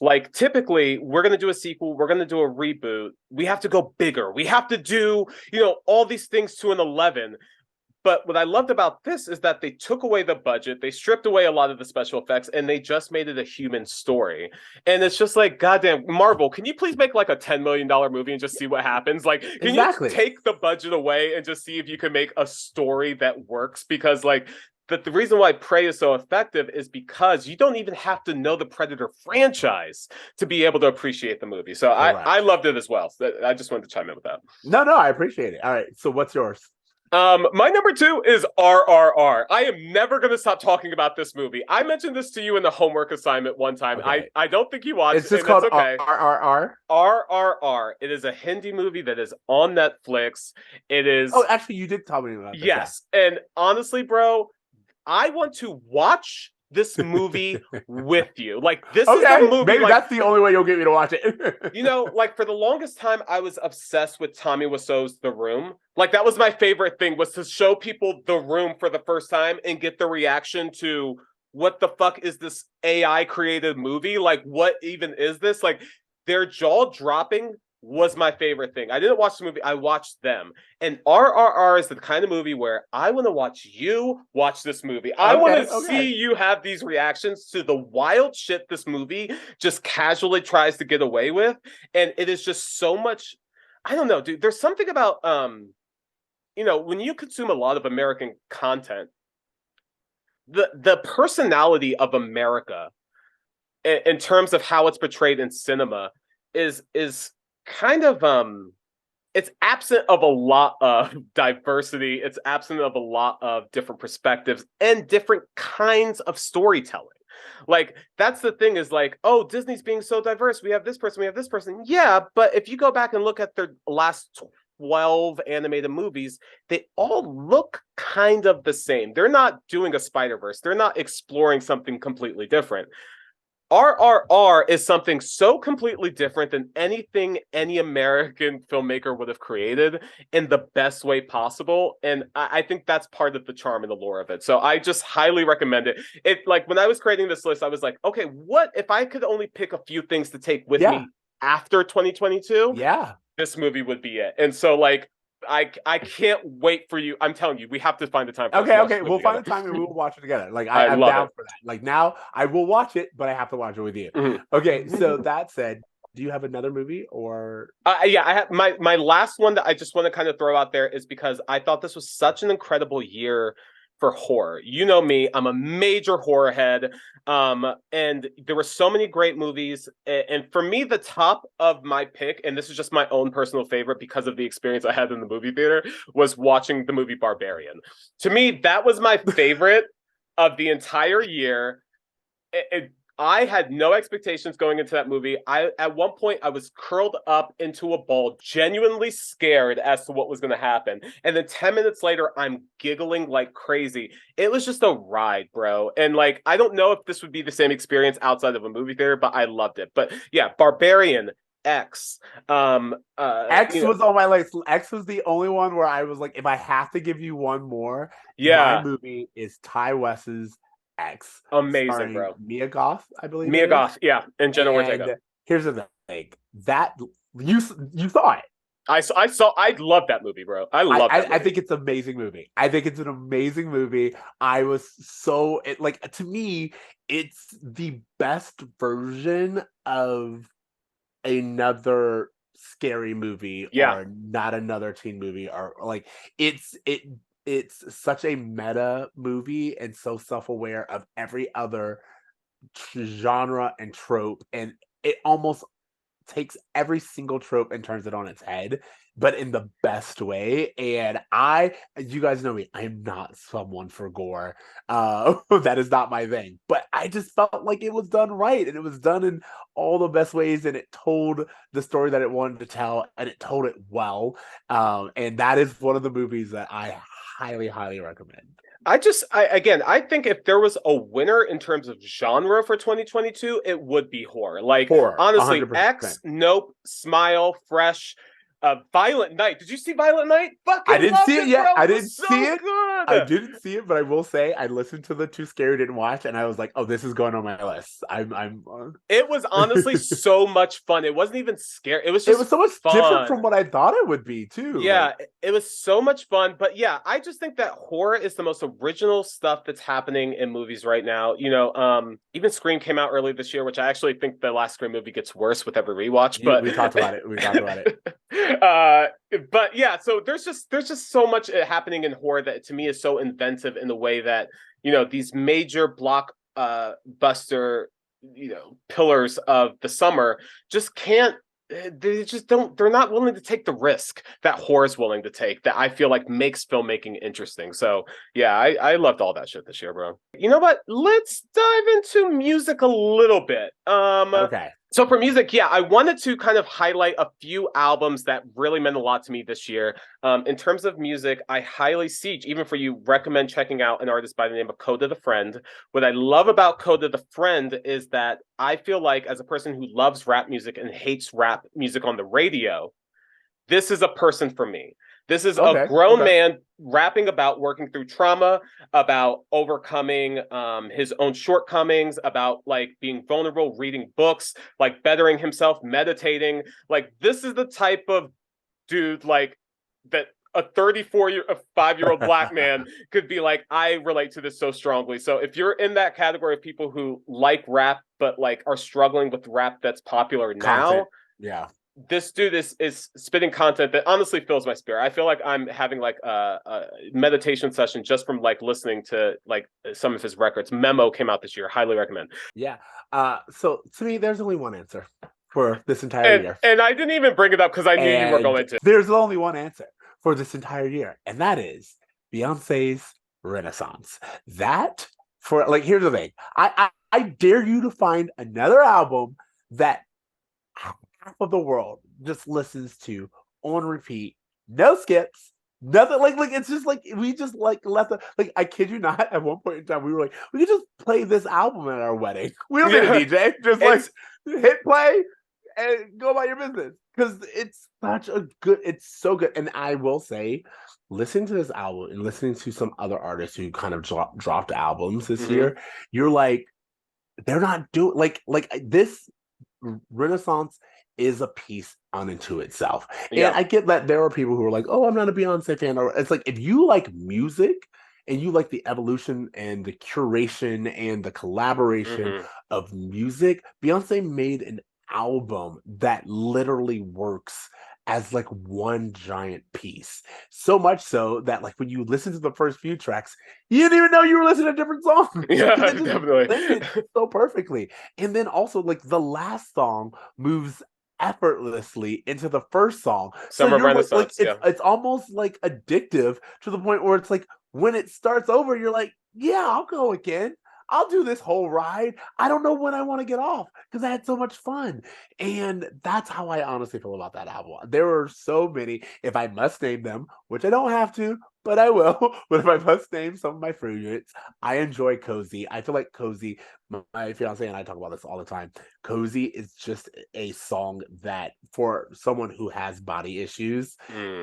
Like typically we're going to do a sequel, we're going to do a reboot. We have to go bigger. We have to do, you know, all these things to an 11. But what I loved about this is that they took away the budget, they stripped away a lot of the special effects, and they just made it a human story. And it's just like, goddamn, Marvel, can you please make like a $10 million movie and just see what happens? Like, can you take the budget away and just see if you can make a story that works? Because like, the reason why Prey is so effective is because you don't even have to know the Predator franchise to be able to appreciate the movie. So I loved it as well. So I just wanted to chime in with that. No, I appreciate it. All right, so what's yours? My number 2 is RRR. I am never going to stop talking about this movie. I mentioned this to you in the homework assignment one time. Okay. I don't think you watched it. It's just called RRR? RRR. It is a Hindi movie that is on Netflix. It is... Oh, actually, you did tell me about this. Yes. And honestly, bro, I want to watch this movie with you. Like, this is the movie. Maybe that's the only way you'll get me to watch it. You know, like, for the longest time, I was obsessed with Tommy Wiseau's The Room. Like, that was my favorite thing, was to show people The Room for the first time and get the reaction to, what the fuck is this AI-created movie? Like, what even is this? Like, their jaw-dropping was my favorite thing. I didn't watch the movie, I watched them. And RRR is the kind of movie where I want to watch you watch this movie. I want to see you have these reactions to the wild shit this movie just casually tries to get away with. And it is just so much, I don't know, dude. There's something about, you know, when you consume a lot of American content, the personality of America in terms of how it's portrayed in cinema is kind of it's absent of a lot of diversity. It's absent of a lot of different perspectives and different kinds of storytelling. Like, that's the thing, is like, oh, Disney's being so diverse. We have this person, we have this person. Yeah, but if you go back and look at their last 12 animated movies, they all look kind of the same. They're not doing a Spider-Verse. They're not exploring something completely different. RRR is something so completely different than anything any American filmmaker would have created in the best way possible. And I think that's part of the charm and the lore of it. So I just highly recommend it. Like when I was creating this list, I was like, okay, what if I could only pick a few things to take with me after 2022? Yeah. This movie would be it. And so like, I can't wait for you. I'm telling you, we have to find the time. Okay. We'll find the time and we will watch it together. Like I'm down for that. Like now I will watch it, but I have to watch it with you. Mm-hmm. Okay. So that said, do you have another movie or? Yeah, I have my last one that I just want to kind of throw out there is because I thought this was such an incredible year for horror. You know me, I'm a major horror head. And there were so many great movies. And for me, the top of my pick, and this is just my own personal favorite because of the experience I had in the movie theater, was watching the movie Barbarian. To me, that was my favorite of the entire year. I had no expectations going into that movie. At one point, I was curled up into a ball, genuinely scared as to what was going to happen. And then 10 minutes later, I'm giggling like crazy. It was just a ride, bro. And like, I don't know if this would be the same experience outside of a movie theater, but I loved it. But yeah, Barbarian, X. X was on my list. X was the only one where I was like, if I have to give you one more, my movie is Ty West's X. Amazing, bro. Mia Goth, I believe. Mia Goth, yeah, and Jenna Ortega. Here's the thing: that you saw it. I love that movie, bro. I love that movie. I think it's an amazing movie. I think it's an amazing movie. I was so to me, it's the best version of another scary movie or not another teen movie or like it's such a meta movie and so self-aware of every other genre and trope, and it almost takes every single trope and turns it on its head, but in the best way. And you guys know me, I am not someone for gore. That is not my thing. But I just felt like it was done right, and it was done in all the best ways, and it told the story that it wanted to tell, and it told it well. And that is one of the movies that I highly, highly recommend. I think if there was a winner in terms of genre for 2022, it would be horror. Like, honestly, 100%. X, Nope, Smile, Fresh, Violent Night. Did you see Violent Night? I didn't see it yet. Bro. I didn't see it. Good. I didn't see it, but I will say I listened to the Too Scary Didn't Watch, and I was like, "Oh, this is going on my list." It was honestly so much fun. It wasn't even scary. It was so much fun. Different from what I thought it would be too. Yeah, it was so much fun. But yeah, I just think that horror is the most original stuff that's happening in movies right now. You know, even Scream came out early this year, which I actually think the last Scream movie gets worse with every rewatch. But we talked about it. But yeah, so there's just so much happening in horror that to me is so inventive in the way that, you know, these major blockbuster, you know, pillars of the summer just can't. They're not willing to take the risk that horror is willing to take, that I feel like makes filmmaking interesting. So yeah, I loved all that shit this year, bro. You know what? Let's dive into music a little bit. Okay. So for music, yeah, I wanted to kind of highlight a few albums that really meant a lot to me this year. In terms of music, I highly, Ceej, even for you, recommend checking out an artist by the name of Coda the Friend. What I love about Coda the Friend is that I feel like, as a person who loves rap music and hates rap music on the radio, this is a person for me. This is a grown man rapping about working through trauma, about overcoming his own shortcomings, about like being vulnerable, reading books, like bettering himself, meditating. Like, this is the type of dude like that a 5-year-old black man could be like, I relate to this so strongly. So if you're in that category of people who like rap but like are struggling with rap that's popular now, this dude is spitting content that honestly fills my spirit. I feel like I'm having like a meditation session just from like listening to like some of his records. Memo came out this year. Highly recommend. Yeah. So to me, there's only one answer for this entire year. And I didn't even bring it up because I knew you were going to. There's only one answer for this entire year, and that is Beyonce's Renaissance. That, for like, here's the thing. I dare you to find another album that half of the world just listens to on repeat no skips. Nothing like it's just like we just like let the like I kid you not, at one point in time we were like, we could just play this album at our wedding. We don't need a DJ, just like hit play and go about your business. Because it's so good. And I will say, listening to this album and listening to some other artists who kind of dropped albums this year, you're like, they're not doing like this Renaissance is a piece unto itself. And I get that there are people who are like, oh, I'm not a Beyonce fan. Or it's like, if you like music and you like the evolution and the curation and the collaboration of music, Beyonce made an album that literally works as like one giant piece. So much so that like when you listen to the first few tracks, you didn't even know you were listening to different songs. Yeah, definitely. So perfectly. And then also like the last song moves effortlessly into the first song. Summer Renaissance. It's almost like addictive to the point where it's like when it starts over, you're like, yeah, I'll go again. I'll do this whole ride. I don't know when I want to get off because I had so much fun. And that's how I honestly feel about that album. There are so many, if I must name them, which I don't have to, but I will. But if I must name some of my favorites, I enjoy Cozy. I feel like Cozy, my fiance and I talk about this all the time. Cozy is just a song that for someone who has body issues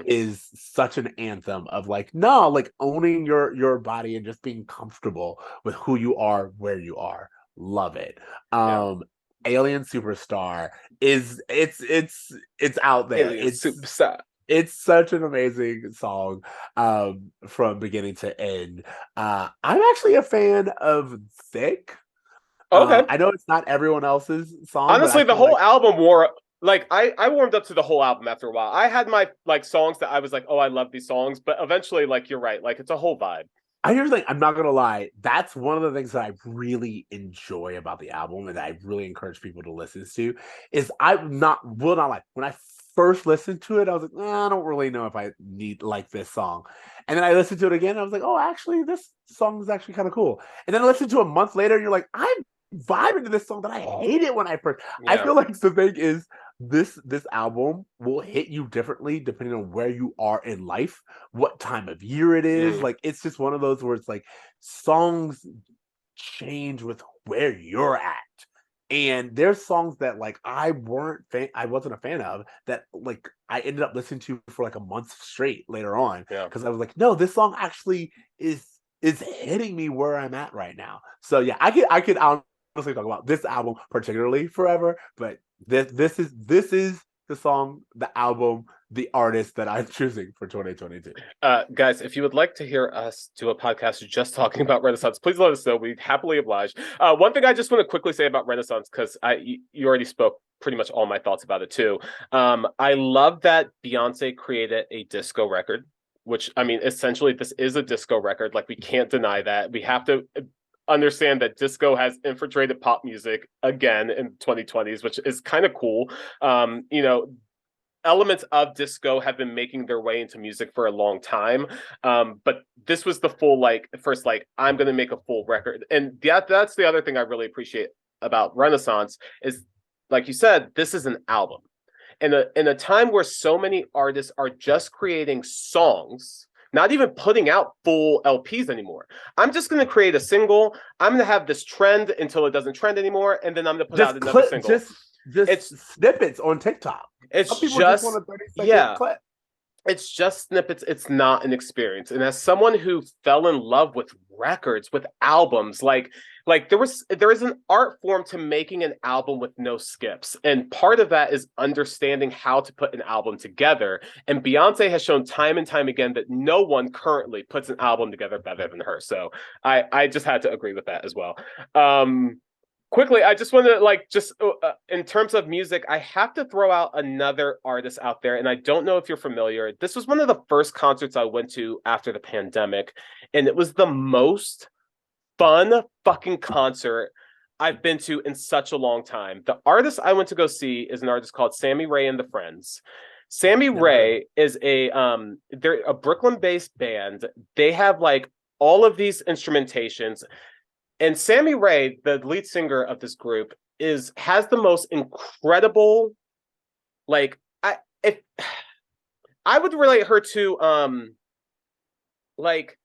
is such an anthem of like, no, like owning your body and just being comfortable with who you are, where you are. Love it. Alien Superstar is it's out there. Alien Superstar. It's such an amazing song from beginning to end. I'm actually a fan of Thick. Okay. I know it's not everyone else's song. Honestly, the whole album wore like I warmed up to the whole album after a while. I had my like songs that I was like, oh, I love these songs, but eventually, like you're right, like it's a whole vibe. Here's the thing, I'm not gonna lie, that's one of the things that I really enjoy about the album and that I really encourage people to listen to is I will not lie. When I first listened to it, I was like, I don't really know if I need like this song. And then I listened to it again, and I was like, oh, actually, this song is actually kind of cool. And then I listened to it a month later, and you're like, I'm vibing to this song that I hated when I first. I feel like the thing is this album will hit you differently depending on where you are in life, what time of year it is. Like it's just one of those where it's like songs change with where you're at. And there's songs that like I wasn't a fan of that like I ended up listening to for like a month straight later on because I was like, no, this song actually is hitting me where I'm at right now. So yeah, I could honestly talk about this album particularly forever, but this is the song, the album, the artist that I'm choosing for 2022. Guys, if you would like to hear us do a podcast just talking about Renaissance, please let us know. We'd happily oblige. One thing I just want to quickly say about Renaissance, because you already spoke pretty much all my thoughts about it too. I love that Beyonce created a disco record, which, I mean, essentially this is a disco record. Like we can't deny that. We have to understand that disco has infiltrated pop music again in 2020s, which is kind of cool. You know, elements of disco have been making their way into music for a long time. But this was the full, like, first, like, I'm going to make a full record. And that's the other thing I really appreciate about Renaissance is, like you said, this is an album. In a time where so many artists are just creating songs, not even putting out full LPs anymore. I'm just going to create a single. I'm going to have this trend until it doesn't trend anymore, and then I'm going to put out another single. It's snippets on TikTok. It's just want a 30-second clip. It's just snippets. It's not an experience. And as someone who fell in love with records, with albums, like there is an art form to making an album with no skips. And part of that is understanding how to put an album together. And Beyonce has shown time and time again that no one currently puts an album together better than her. So I just had to agree with that as well. Quickly, I just want to in terms of music, I have to throw out another artist out there, and I don't know if you're familiar. This was one of the first concerts I went to after the pandemic, and it was the most fun fucking concert I've been to in such a long time. The artist I went to go see is an artist called Sammy Ray and the Friends. Sammy Ray is they're a Brooklyn-based band. They have like all of these instrumentations. And Sammy Ray, the lead singer of this group, has the most incredible, I would relate her to like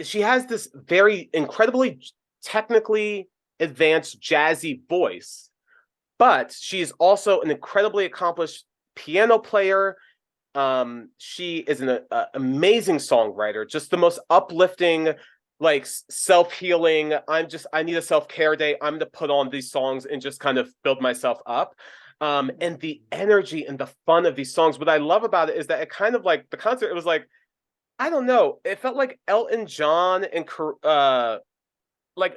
she has this very incredibly technically advanced jazzy voice, but she's also an incredibly accomplished piano player. She is an amazing songwriter, just the most uplifting, like self-healing. I need a self-care day. I'm gonna put on these songs and just kind of build myself up. And the energy and the fun of these songs. What I love about it is that it kind of like the concert, it was like, I don't know, it felt like Elton John and like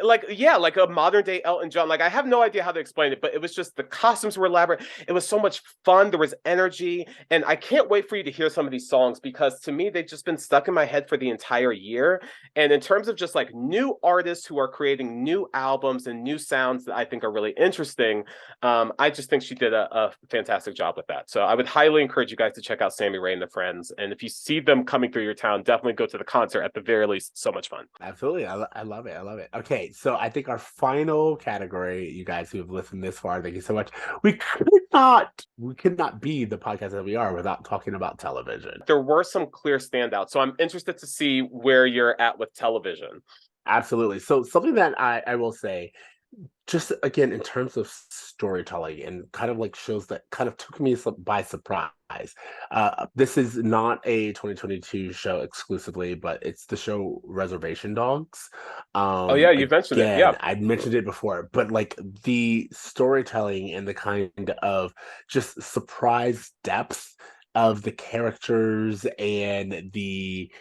a modern day Elton John. Like, I have no idea how to explain it, but it was just, the costumes were elaborate. It was so much fun. There was energy, and I can't wait for you to hear some of these songs, because to me, they've just been stuck in my head for the entire year. And in terms of just like new artists who are creating new albums and new sounds that I think are really interesting, I just think she did a fantastic job with that. So I would highly encourage you guys to check out Sammy Ray and the Friends. And if you see them coming through your town, definitely go to the concert. At the very least, so much fun. Absolutely. I love it. I love it. Okay, so I think our final category, you guys who have listened this far, thank you so much. We could not be the podcast that we are without talking about television. There were some clear standouts, so I'm interested to see where you're at with television. Absolutely. So something that I will say, just again in terms of storytelling and kind of like shows that kind of took me by surprise. This is not a 2022 show exclusively, but it's the show Reservation Dogs. Oh yeah, you've mentioned it. Yeah, I mentioned it before, but like the storytelling and the kind of just surprise depth of the characters and the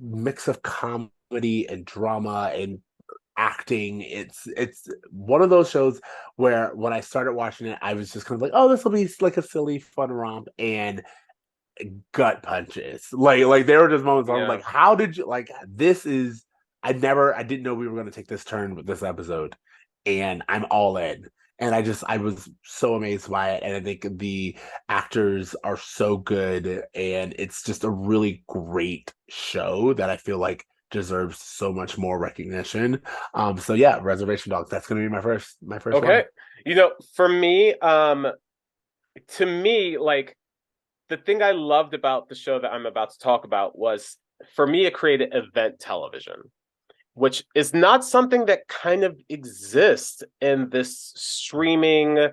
mix of comedy and drama and acting. It's one of those shows where when I started watching it, I was just kind of like, oh, this will be like a silly fun romp, and gut punches. Like there were just moments where I'm like, how did you, like, this is, I didn't know we were going to take this turn with this episode, and I'm all in. And I was so amazed by it. And I think the actors are so good, and it's just a really great show that I feel like deserves so much more recognition. So yeah, Reservation Dogs, that's gonna be my first okay one. You know, for me, to me, like, the thing I loved about the show that I'm about to talk about was, for me, it created event television, which is not something that kind of exists in this streaming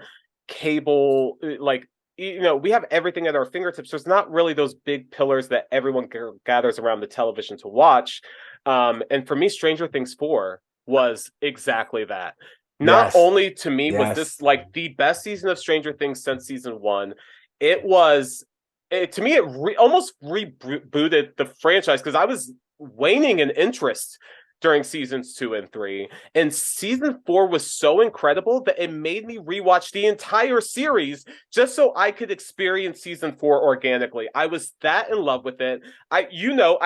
cable. Like, you know, we have everything at our fingertips. There's not really those big pillars that everyone gathers around the television to watch. And for me, Stranger Things 4 was exactly that. Not Yes. only to me was this like the best season of Stranger Things since season 1, it was, to me, it almost rebooted the franchise, because I was waning in interest during seasons 2 and 3. And season 4 was so incredible that it made me rewatch the entire series just so I could experience season 4 organically. I was that in love with it. I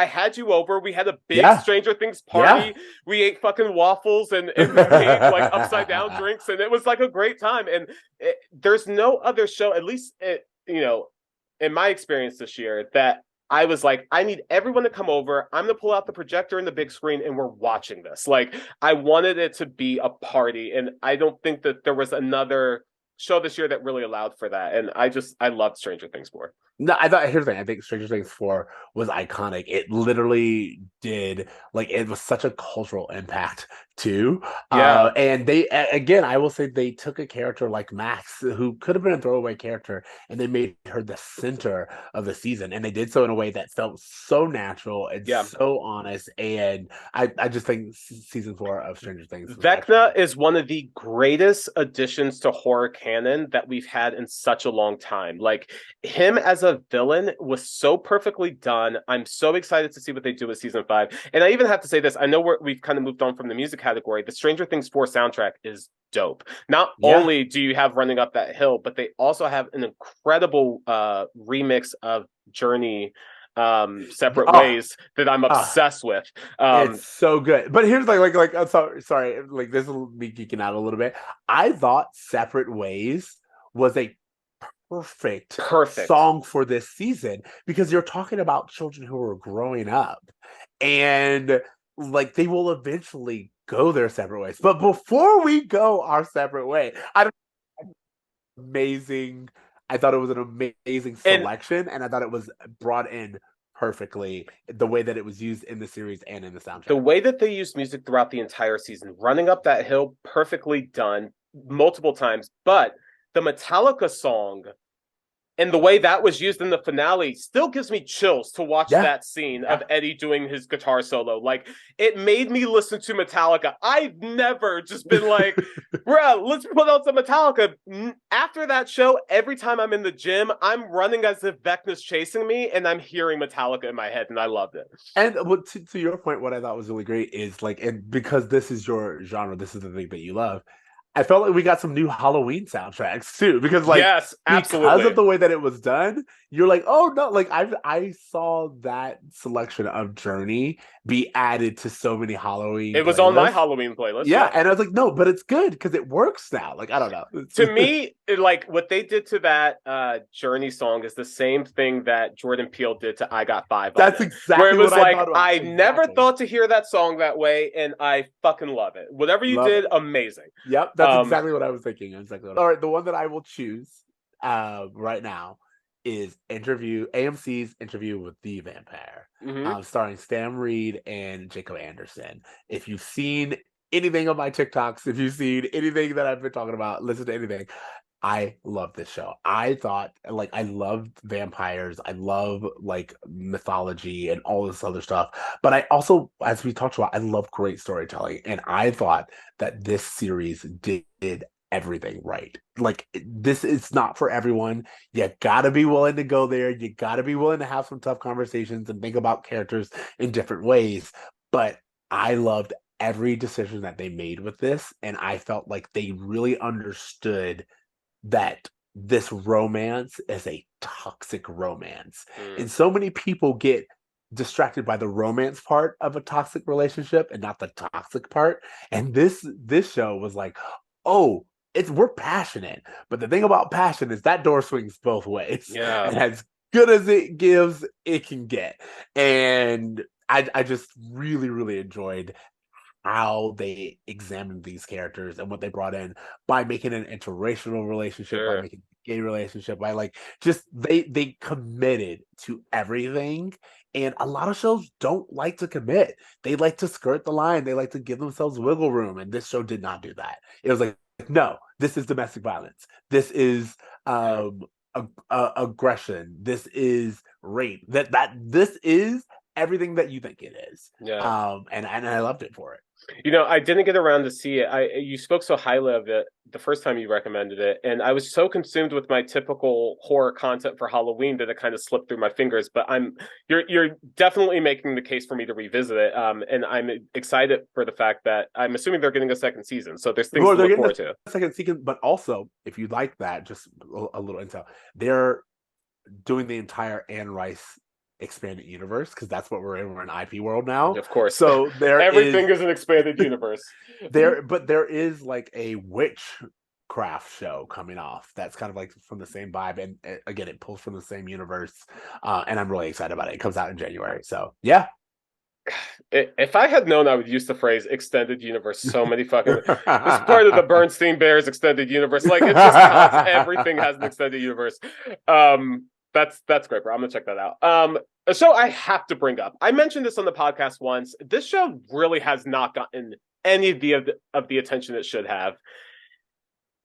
had you over. We had a big Stranger Things party. Yeah. We ate fucking waffles and we made like upside down drinks, and it was like a great time. And there's no other show, at least, in my experience this year, that I was like, I need everyone to come over. I'm going to pull out the projector and the big screen, and we're watching this. Like, I wanted it to be a party, and I don't think that there was another show this year that really allowed for that. And I loved Stranger Things 4. No, here's the thing. I think Stranger Things 4 was iconic. It literally did, like, it was such a cultural impact too. Yeah. And they, again, I will say, they took a character like Max, who could have been a throwaway character, and they made her the center of the season. And they did so in a way that felt so natural and so honest. And I just think season 4 of Stranger Things, Vecna is one of the greatest additions to horror canon that we've had in such a long time. Like, him as a villain was so perfectly done. I'm so excited to see what they do with season 5. And I even have to say this, I know we've kind of moved on from the music category. The Stranger Things 4 soundtrack is dope. Not only do you have Running Up That Hill, but they also have an incredible remix of Journey, Separate Ways, that I'm obsessed with. It's so good. But here's like I'm sorry, like, this will be geeking out a little bit. I thought Separate Ways was a perfect song for this season, because you're talking about children who are growing up, and like, they will eventually go their separate ways. But before we go our separate way, amazing I thought it was an amazing selection, and I thought it was brought in perfectly the way that it was used in the series and in the soundtrack. The way that they used music throughout the entire season, running up that hill, perfectly done multiple times. But the Metallica song and the way that was used in the finale still gives me chills to watch that scene of Eddie doing his guitar solo. Like, it made me listen to Metallica. I've never just been like, bro, let's put out some Metallica. After that show, every time I'm in the gym, I'm running as if Vecna's chasing me, and I'm hearing Metallica in my head, and I loved it. And to your point, what I thought was really great is, like, and because this is your genre, this is the thing that you love, I felt like we got some new Halloween soundtracks too, because like, yes, absolutely. Because of the way that it was done, you're like, oh no, like I saw that selection of Journey be added to so many Halloween. It was on my Halloween playlist. Yeah, and I was like, no, but it's good because it works now. Like, I don't know. To me, like what they did to that Journey song is the same thing that Jordan Peele did to I Got Five. That's exactly where it was what like, I never thought to hear that song that way, and I fucking love it. Whatever you did, amazing. Yep, that's exactly what I was thinking. All right, the one that I will choose right now is AMC's Interview with the Vampire, starring Stan Reed and Jacob Anderson. If you've seen anything on my TikToks, if you've seen anything that I've been talking about, listen to anything, I love this show. I thought, like, I loved vampires. I love, like, mythology and all this other stuff. But I also, as we talked about, I love great storytelling. And I thought that this series did everything right. Like, this is not for everyone. You gotta be willing to go there. You gotta be willing to have some tough conversations and think about characters in different ways. But I loved every decision that they made with this, and I felt like they really understood that this romance is a toxic romance. And so many people get distracted by the romance part of a toxic relationship and not the toxic part. And this show was like, oh, we're passionate, but the thing about passion is that door swings both ways. Yeah. And as good as it gives, it can get. And I just really, really enjoyed how they examined these characters and what they brought in by making an interracial relationship, by making a gay relationship, by like just they committed to everything. And a lot of shows don't like to commit. They like to skirt the line. They like to give themselves wiggle room. And this show did not do that. It was like, no, this is domestic violence. This is aggression. This is rape. This is everything that you think it is. Yeah. And I loved it for it. You know, I didn't get around to see it. You spoke so highly of it the first time you recommended it, and I was so consumed with my typical horror content for Halloween that it kind of slipped through my fingers. But you're definitely making the case for me to revisit it, and I'm excited for the fact that I'm assuming they're getting a second season, so there's things to look forward to. Second season, but also if you like that, just a little intel, they're doing the entire Anne Rice expanded universe, because that's what we're in. We're in IP world now, of course. So everything is an expanded universe. There is like a witchcraft show coming off that's kind of like from the same vibe, and again, it pulls from the same universe, and I'm really excited about it. It comes out in January, so yeah. If I had known, I would use the phrase extended universe so many fucking it's part of the Bernstein Bears extended universe. Like, it just everything has an extended universe. That's great, bro. I'm gonna check that out. A show I have to bring up. I mentioned this on the podcast once. This show really has not gotten any of the attention it should have.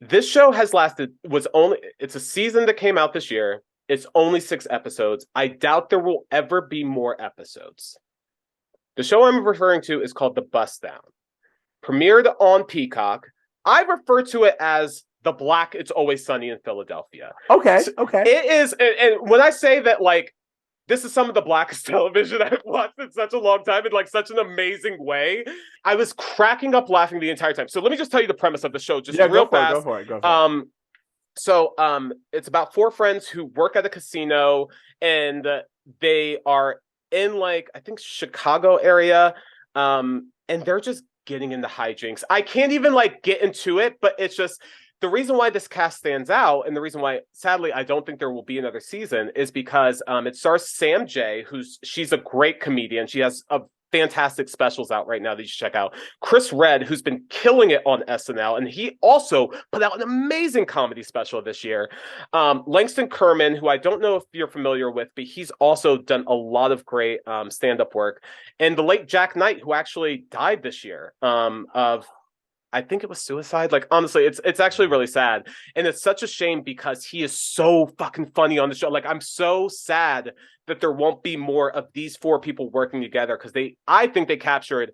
This show has it's a season that came out this year. It's only 6 episodes. I doubt there will ever be more episodes. The show I'm referring to is called The Bust Down. Premiered on Peacock. I refer to it as the Black It's Always Sunny in Philadelphia. Okay. It is, and when I say that, like, this is some of the blackest television I've watched in such a long time in like such an amazing way, I was cracking up laughing the entire time. So let me just tell you the premise of the show, just real fast. Go for it. So it's about 4 friends who work at a casino, and they are in, like, I think Chicago area, and they're just getting into hijinks. I can't even like get into it, but it's just, the reason why this cast stands out, and the reason why, sadly, I don't think there will be another season, is because it stars Sam Jay, she's a great comedian. She has a fantastic specials out right now that you should check out. Chris Redd, who's been killing it on SNL, and he also put out an amazing comedy special this year. Langston Kerman, who I don't know if you're familiar with, but he's also done a lot of great stand-up work. And the late Jack Knight, who actually died this year of, I think it was suicide. Like, honestly, it's actually really sad. And it's such a shame because he is so fucking funny on the show. Like, I'm so sad that there won't be more of these four people working together, because I think they captured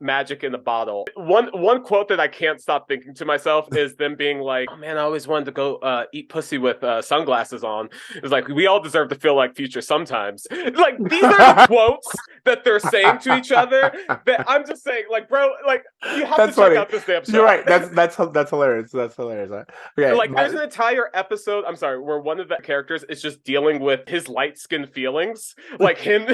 magic in the bottle. One quote that I can't stop thinking to myself is them being like, "Oh man, I always wanted to go eat pussy with sunglasses on." It's like, we all deserve to feel like Future sometimes. Like, these are the quotes that they're saying to each other that I'm just saying, like, bro, like, you have to check out this damn show. You're right. That's hilarious. That's hilarious. Okay, like, there's an entire episode, I'm sorry, where one of the characters is just dealing with his light-skinned feelings, like him.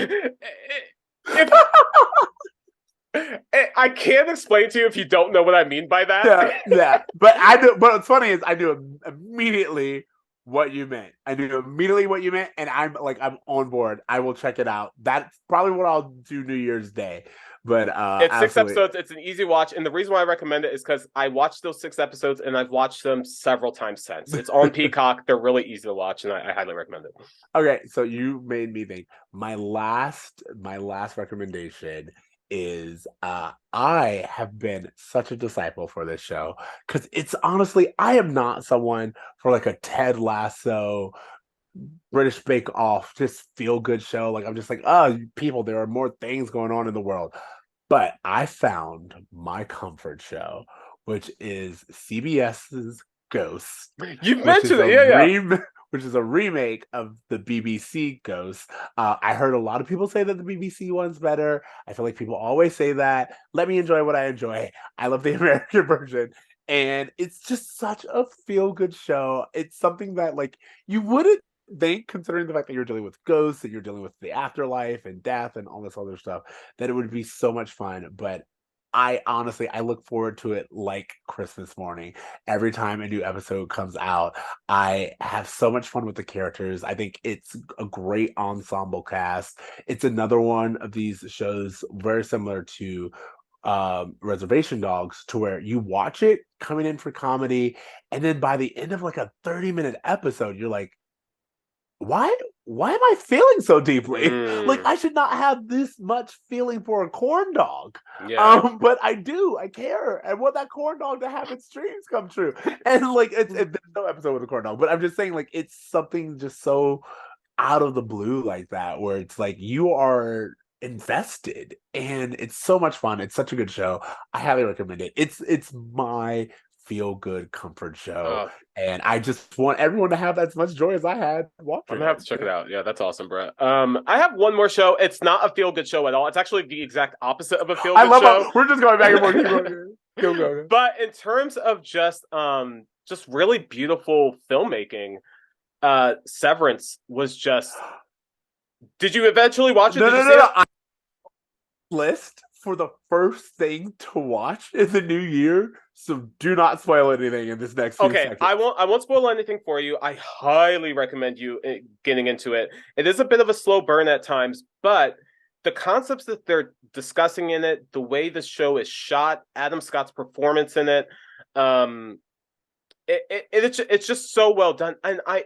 I can't explain to you if you don't know what I mean by that. Yeah. But I do. But what's funny is I knew immediately what you meant. I knew immediately what you meant, and I'm on board. I will check it out. That's probably what I'll do New Year's Day. But it's 6 episodes. It's an easy watch, and the reason why I recommend it is because I watched those 6 episodes, and I've watched them several times since. It's on Peacock. They're really easy to watch, and I highly recommend it. Okay, so you made me think. My last recommendation is I have been such a disciple for this show, because it's honestly, I am not someone for like a Ted Lasso, British Bake Off, just feel good show. Like, I'm just like, oh, people, there are more things going on in the world. But I found my comfort show, which is CBS's Ghosts. You've mentioned it, which is a remake of the BBC Ghosts. I heard a lot of people say that the BBC one's better. I feel like people always say that. Let me enjoy what I enjoy. I love the American version. And it's just such a feel-good show. It's something that, like, you wouldn't think, considering the fact that you're dealing with ghosts and you're dealing with the afterlife and death and all this other stuff, that it would be so much fun. But I look forward to it like Christmas morning. Every time a new episode comes out, I have so much fun with the characters. I think it's a great ensemble cast. It's another one of these shows very similar to Reservation Dogs, to where you watch it coming in for comedy, and then by the end of like a 30-minute episode, you're like, why am I feeling so deeply? Like, I should not have this much feeling for a corn dog. Yeah. But I do. I care. I want that corn dog to have its dreams come true. And like, there's no episode with a corn dog, but I'm just saying, like, it's something just so out of the blue like that, where it's like you are invested, and it's so much fun. It's such a good show. I highly recommend it. It's my feel good comfort show, and I just want everyone to have as much joy as I had watching. I'm gonna have to check it out. Yeah, that's awesome, bro. I have one more show. It's not a feel good show at all. It's actually the exact opposite of a feel good show. We're just going back and forth. Go. But in terms of just really beautiful filmmaking, Severance was just. Did you eventually watch it? No. List for the first thing to watch in the new year, so do not spoil anything in this next few seconds. I won't spoil anything for you. I highly recommend you getting into it. It is a bit of a slow burn at times, but the concepts that they're discussing in it, the way the show is shot, Adam Scott's performance in it, it's just so well done. And I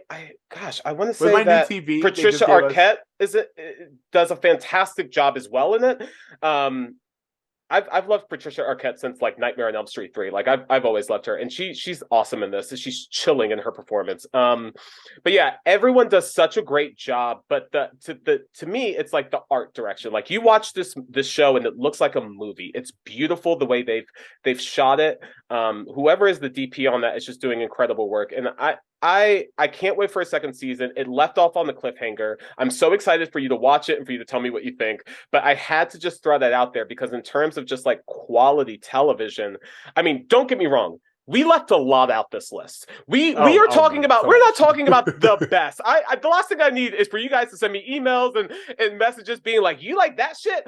want to say that TV, Patricia Arquette does a fantastic job as well in it. I've loved Patricia Arquette since like Nightmare on Elm Street 3. Like, I've always loved her, and she's awesome in this. She's chilling in her performance. But yeah, everyone does such a great job. But to me, it's like the art direction. Like, you watch this show and it looks like a movie. It's beautiful the way they've shot it. Whoever is the DP on that is just doing incredible work, and I can't wait for a second season. It left off on the cliffhanger. I'm so excited for you to watch it and for you to tell me what you think. But I had to just throw that out there, because in terms of just like quality television, I mean, don't get me wrong. We left a lot out this list. We're not talking about the best. The last thing I need is for you guys to send me emails and messages being like, you like that shit?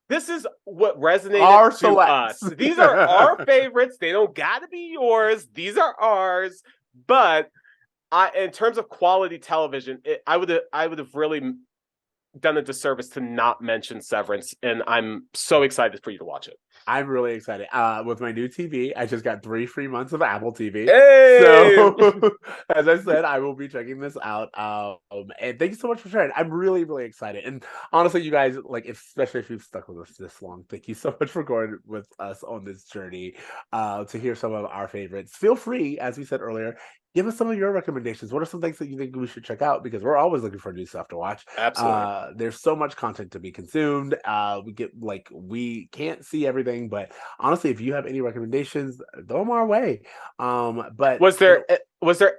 This is what resonated to us. These are our favorites. They don't gotta be yours. These are ours. But in terms of quality television, I would have really done a disservice to not mention Severance, and I'm so excited for you to watch it. I'm really excited. With my new TV, I just got 3 free months of Apple TV. Hey! So, as I said, I will be checking this out. And thank you so much for sharing. I'm really, really excited. And honestly, you guys, like, especially if you've stuck with us this long, thank you so much for going with us on this journey to hear some of our favorites. Feel free, as we said earlier, give us some of your recommendations. What are some things that you think we should check out? Because we're always looking for new stuff to watch. Absolutely. There's so much content to be consumed. We can't see everything, but honestly, if you have any recommendations, throw them our way. But was there?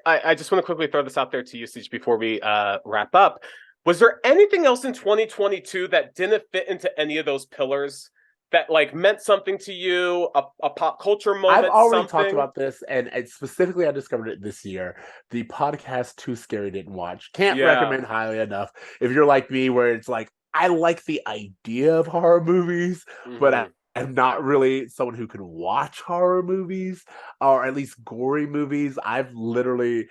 I just want to quickly throw this out there to you, Ceej, before we wrap up. Was there anything else in 2022 that didn't fit into any of those pillars? That like meant something to you, a pop culture moment. I've already talked about this, and specifically, I discovered it this year. The podcast Too Scary Didn't Watch. Can't recommend highly enough. If you're like me, where it's like I like the idea of horror movies, but I'm not really someone who can watch horror movies or at least gory movies. I've literally.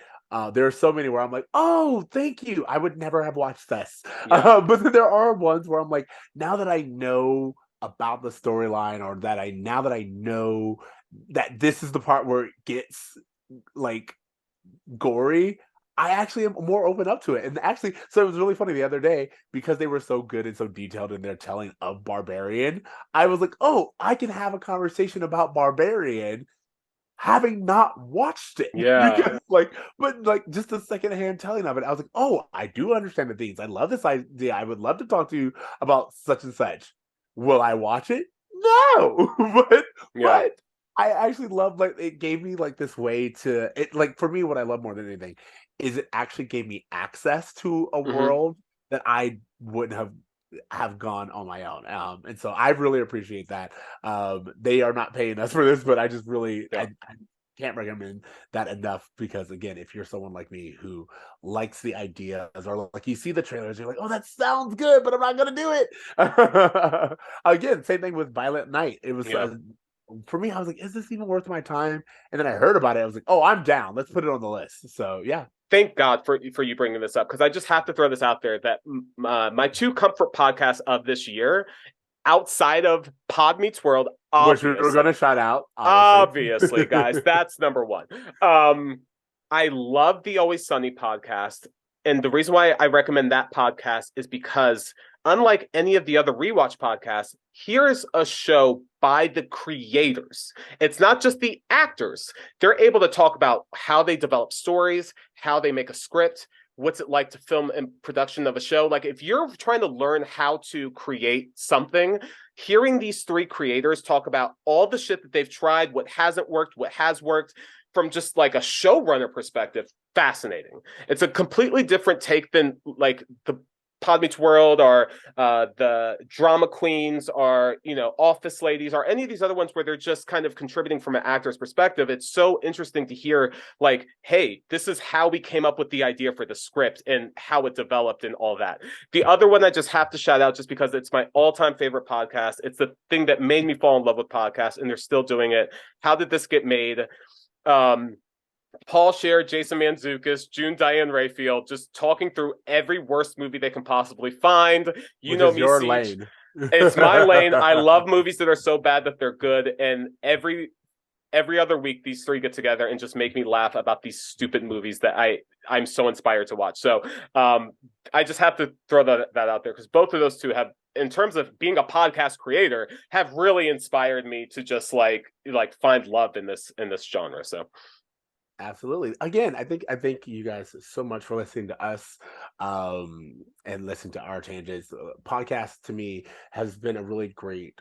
There are so many where I'm like, oh, thank you. I would never have watched this. But then there are ones where I'm like, now that I know about the storyline, or that I know that this is the part where it gets like gory, I actually am more open up to it. And actually, so it was really funny the other day, because they were so good and so detailed in their telling of Barbarian. I was like, oh, I can have a conversation about Barbarian having not watched it. Because but just the secondhand telling of it, I was like, oh, I do understand the themes. I love this idea. I would love to talk to you about such and such. Will I watch it? No. but I actually love, like, it gave me like this way to it. Like, for me, what I love more than anything is it actually gave me access to a world that I wouldn't have gone on my own. And so I really appreciate that. They are not paying us for this, but I just really I can't recommend that enough, because again, if you're someone like me who likes the ideas, or like you see the trailers, you're like, oh, that sounds good, but I'm not gonna do it. Again, same thing with Violent Night. It was for me, I was like, is this even worth my time? And then I heard about it. I was like, oh, I'm down. Let's put it on the list. So yeah. Thank God for you bringing this up, because I just have to throw this out there that my 2 comfort podcasts of this year, outside of Pod Meets World, which we're going to shout out, obviously, guys, that's number 1. I love the Always Sunny podcast, and the reason why I recommend that podcast is because, unlike any of the other rewatch podcasts, here's a show by the creators. It's not just the actors. They're able to talk about how they develop stories, how they make a script, what's it like to film and production of a show. Like, if you're trying to learn how to create something, hearing these 3 creators talk about all the shit that they've tried, what hasn't worked, what has worked, from just like a showrunner perspective, fascinating. It's a completely different take than like the Pod Meets World, or the Drama Queens, or Office Ladies, or any of these other ones where they're just kind of contributing from an actor's perspective. It's so interesting to hear, like, hey, this is how we came up with the idea for the script and how it developed and all that. The other one I just have to shout out, just because it's my all-time favorite podcast. It's the thing that made me fall in love with podcasts, and they're still doing it. How Did This Get Made? Paul Scheer, Jason Mantzoukas, June Diane Raphael, just talking through every worst movie they can possibly find. You know me, your Ceej. lane. It's my lane. I love movies that are so bad that they're good. And every other week, these 3 get together and just make me laugh about these stupid movies that I'm so inspired to watch. So I just have to throw that out there, because both of those 2 have, in terms of being a podcast creator, have really inspired me to just like find love in this genre. So. Absolutely. Again, I thank you guys so much for listening to us and listening to our changes. Podcast to me has been a really great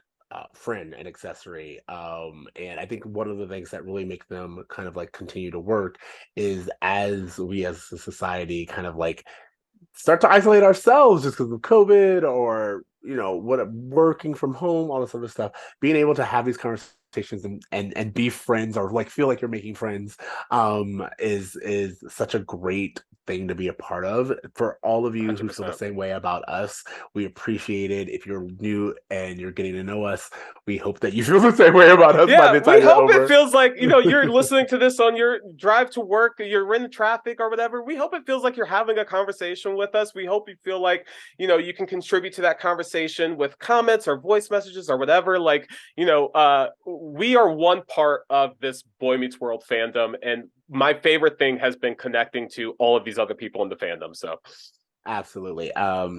friend and accessory. And I think one of the things that really make them kind of like continue to work is, as we as a society kind of like start to isolate ourselves just because of COVID, or working from home, all this other stuff, being able to have these conversations and be friends, or like feel like you're making friends, is such a great thing to be a part of. For all of you who feel the 100%. same way about us, we appreciate it. If you're new and you're getting to know us, we hope that you feel the same way about us by the time we you're hope over. it feels like, you know, you're listening to this on your drive to work, you're in traffic or whatever. We hope it feels like you're having a conversation with us. We hope you feel like, you know, you can contribute to that conversation with comments or voice messages or whatever. Like, you know, we are one part of this Boy Meets World fandom, and my favorite thing has been connecting to all of these other people in the fandom. So Absolutely.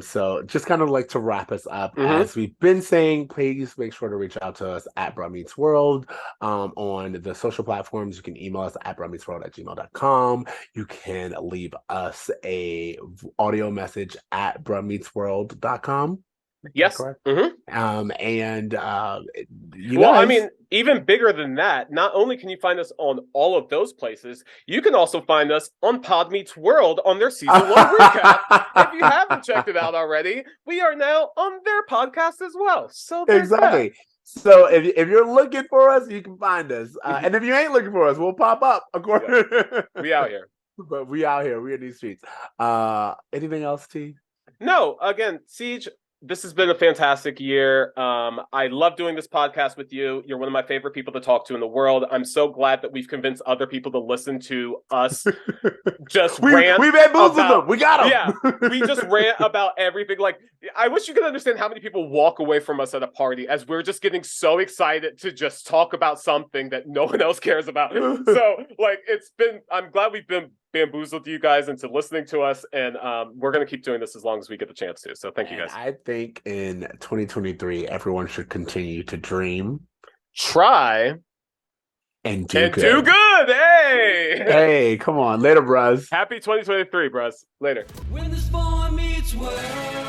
So just kind of like to wrap us up, Mhm. as we've been saying, please make sure to reach out to us at Bromance World on the social platforms. You can email us at bromeatsworld@gmail.com. You can leave us a audio message at bromeatsworld.com. yes. Correct. Mhm. And you Well, guys, I mean, even bigger than that, not only can you find us on all of those places, you can also find us on Pod Meets World on their season 1 recap. If you haven't checked it out already, we are now on their podcast as well. So there's exactly. So if you're looking for us, you can find us. And if you ain't looking for us, we'll pop up. Of course, we out here. But we out here. We in these streets. Anything else, T? No, again, Ceej, this has been a fantastic year. I love doing this podcast with you. You're one of my favorite people to talk to in the world. I'm so glad that we've convinced other people to listen to us just rant. We bamboozled them. We got them. Yeah, we just rant about everything. Like, I wish you could understand how many people walk away from us at a party as we're just getting so excited to just talk about something that no one else cares about. So, like, I'm glad we've been bamboozled you guys into listening to us, and we're going to keep doing this as long as we get the chance to. So thank you guys. I think in 2023, everyone should continue to dream, try, and do good. Do good. Hey, come on. Later, bros. Happy 2023, bros. Later. When this boy meets world.